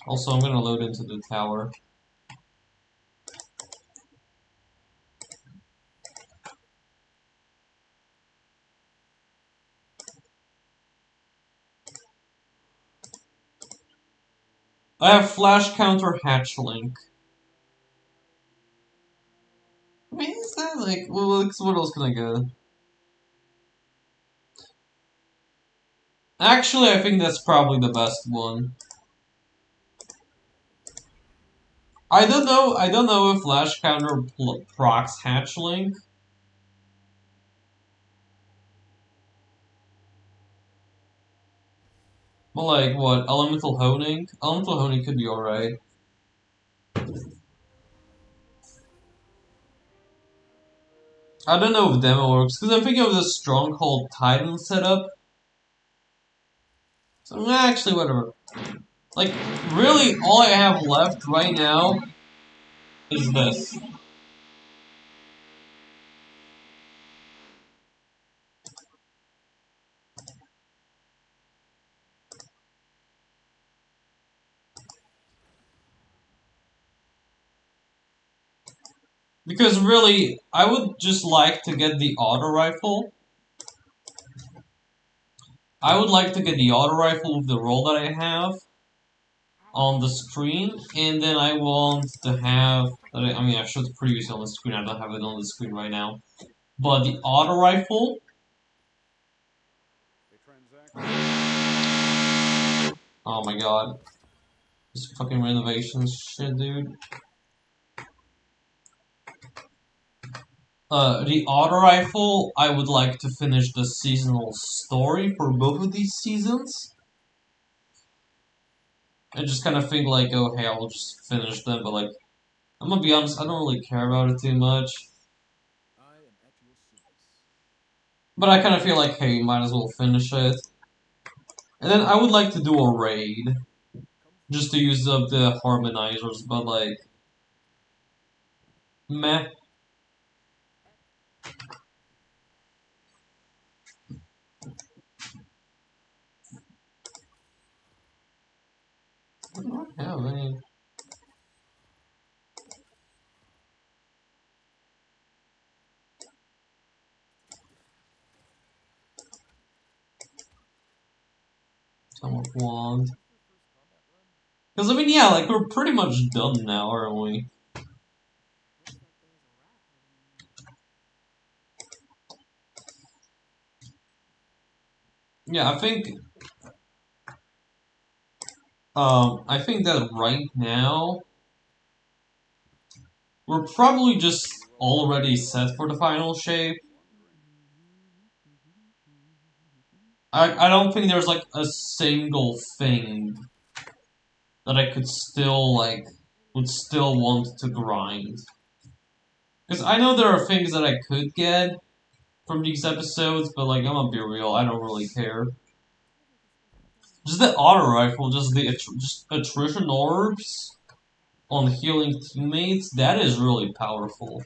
Also, I'm gonna load into the tower. I have Flash Counter Hatchlink. I mean, is that like, well, what else can I get? Actually, I think that's probably the best one. I don't know if Flash Counter procs Hatchlink. But like, what, Elemental Honing? Elemental Honing could be alright. I don't know if demo works, because I'm thinking of this Stronghold Titan setup. So, actually, whatever. Like, really, all I have left right now is this. Because really, I would just like to get the auto rifle. I would like to get the auto rifle with the roll that I have on the screen, and then I want to have, I mean, I showed it previously on the screen, I don't have it on the screen right now, but the auto rifle, oh my god, this fucking renovation shit, dude. The auto rifle, I would like to finish the seasonal story for both of these seasons. I just kind of think like, oh hey, I'll just finish them, but like, I'm gonna be honest, I don't really care about it too much. But I kind of feel like, hey, might as well finish it. And then I would like to do a raid. Just to use up the harmonizers, but like... Meh. I don't have any... Time of Wand. Because, I mean, yeah, like, we're pretty much done now, aren't we? Yeah, I think that right now, we're probably just already set for the final shape. I don't think there's, like, a single thing that I could still, like, would still want to grind. Because I know there are things that I could get from these episodes, but, like, I'm gonna be real, I don't really care. Just the auto rifle, just the just attrition orbs on healing teammates, that is really powerful.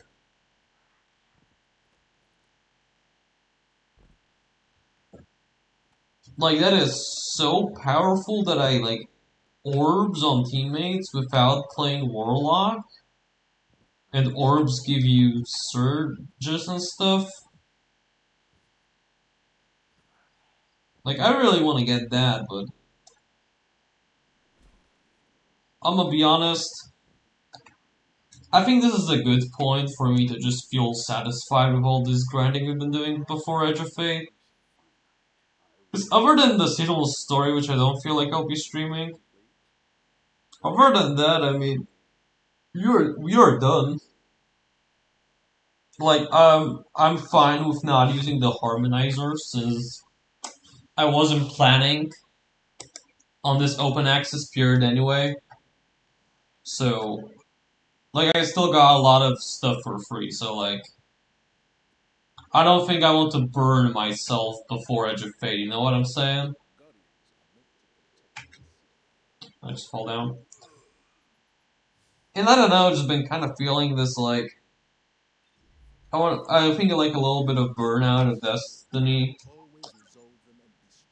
Like, that is so powerful that I, like, orbs on teammates without playing Warlock, and orbs give you surges and stuff. Like, I really want to get that, but I'm gonna be honest, I think this is a good point for me to just feel satisfied with all this grinding we've been doing before Edge of Fate. Because other than the seasonal story, which I don't feel like I'll be streaming, other than that, I mean, we are done. Like, I'm fine with not using the harmonizer since I wasn't planning on this open access period anyway. So, like, I still got a lot of stuff for free, so, like, I don't think I want to burn myself before Edge of Fate, you know what I'm saying? I just fall down. And I don't know, I've just been kind of feeling this, like, I think like a little bit of burnout of Destiny.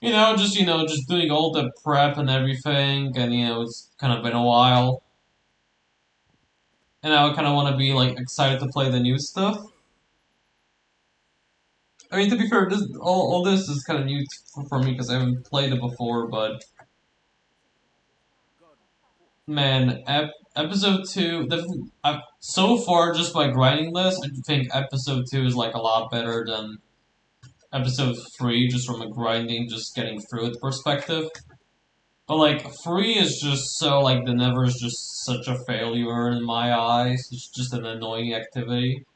Just doing all the prep and everything, and, it's kind of been a while. And I kind of want to be, like, excited to play the new stuff. I mean, to be fair, all this is kind of new for me because I haven't played it before, but man, episode 2, so far, just by grinding this, I think episode 2 is, like, a lot better than episode 3, just from a grinding, just getting through it perspective. But, like, 3 is just so, like, the Never is just such a failure in my eyes. It's just an annoying activity.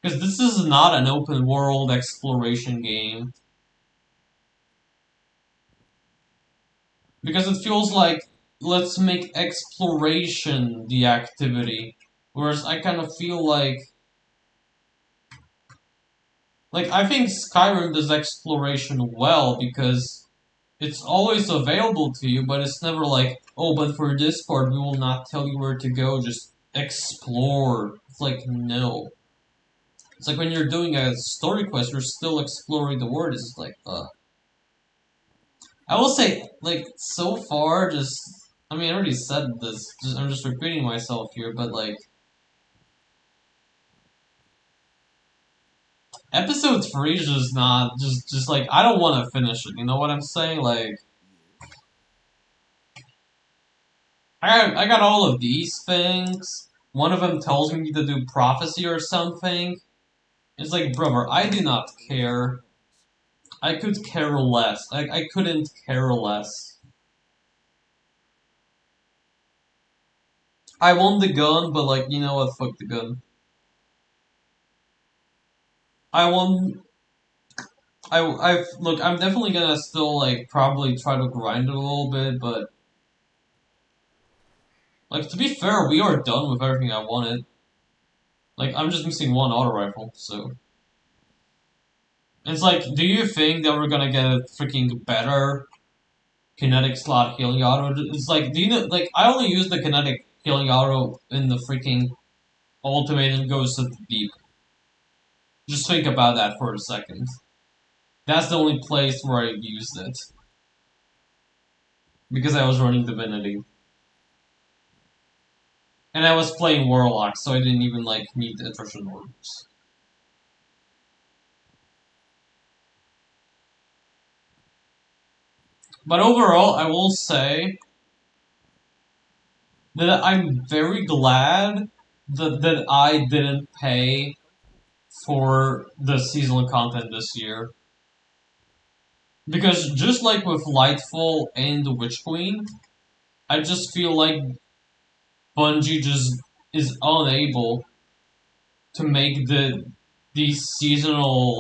Because this is not an open world exploration game. Because it feels like, let's make exploration the activity. Whereas I kind of feel like, I think Skyrim does exploration well because it's always available to you, but it's never like, oh, but for this part, we will not tell you where to go, just explore. It's like, no. It's like when you're doing a story quest, you're still exploring the world. It's like, I will say, like, so far, I mean, I already said this, I'm just repeating myself here, but, like, episode 3 is just not, just like, I don't want to finish it, you know what I'm saying? Like, I got all of these things, one of them tells me to do prophecy or something, it's like, brother, I do not care. I could care less. I couldn't care less. I want the gun, but, like, you know what, fuck the gun. I want... look, I'm definitely gonna still, like, probably try to grind it a little bit, but... Like, to be fair, we are done with everything I wanted. Like, I'm just missing one auto rifle, so... It's like, do you think that we're gonna get a freaking better kinetic slot healing auto? It's like, do you know, like, I only use the kinetic healing auto in the freaking ultimate and goes to the deep. Just think about that for a second. That's the only place where I've used it. Because I was running Divinity. And I was playing Warlock, so I didn't even, like, need the attrition orbs. But overall, I will say that I'm very glad that I didn't pay for the seasonal content this year. Because just like with Lightfall and the Witch Queen, I just feel like Bungie just is unable to make the seasonal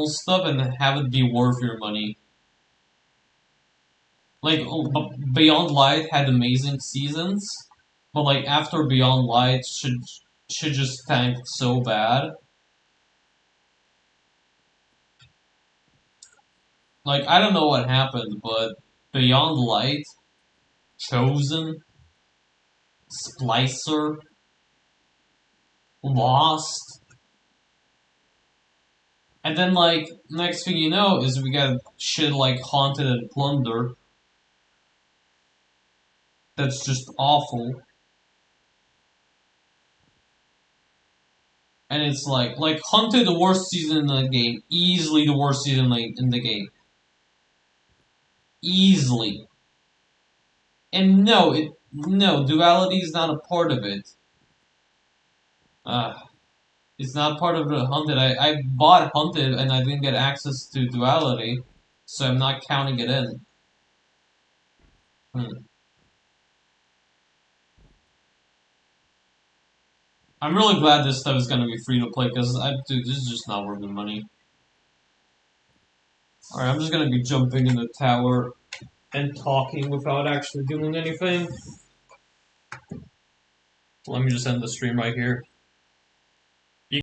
stuff and have it be worth your money. Like Beyond Light had amazing seasons, but like after Beyond Light should just tank so bad. Like I don't know what happened, but Beyond Light, Chosen, Splicer, Lost, and then like next thing you know is we got shit like Haunted and Plunder. That's just awful. And it's like Haunted, the worst season in the game, easily the worst season in the game, easily. And no, duality is not a part of it. It's not part of the Hunted. I bought Hunted and I didn't get access to duality, so I'm not counting it in. I'm really glad this stuff is gonna be free to play because dude, this is just not worth the money. Alright, I'm just gonna be jumping in the tower and talking without actually doing anything. Let me just end the stream right here.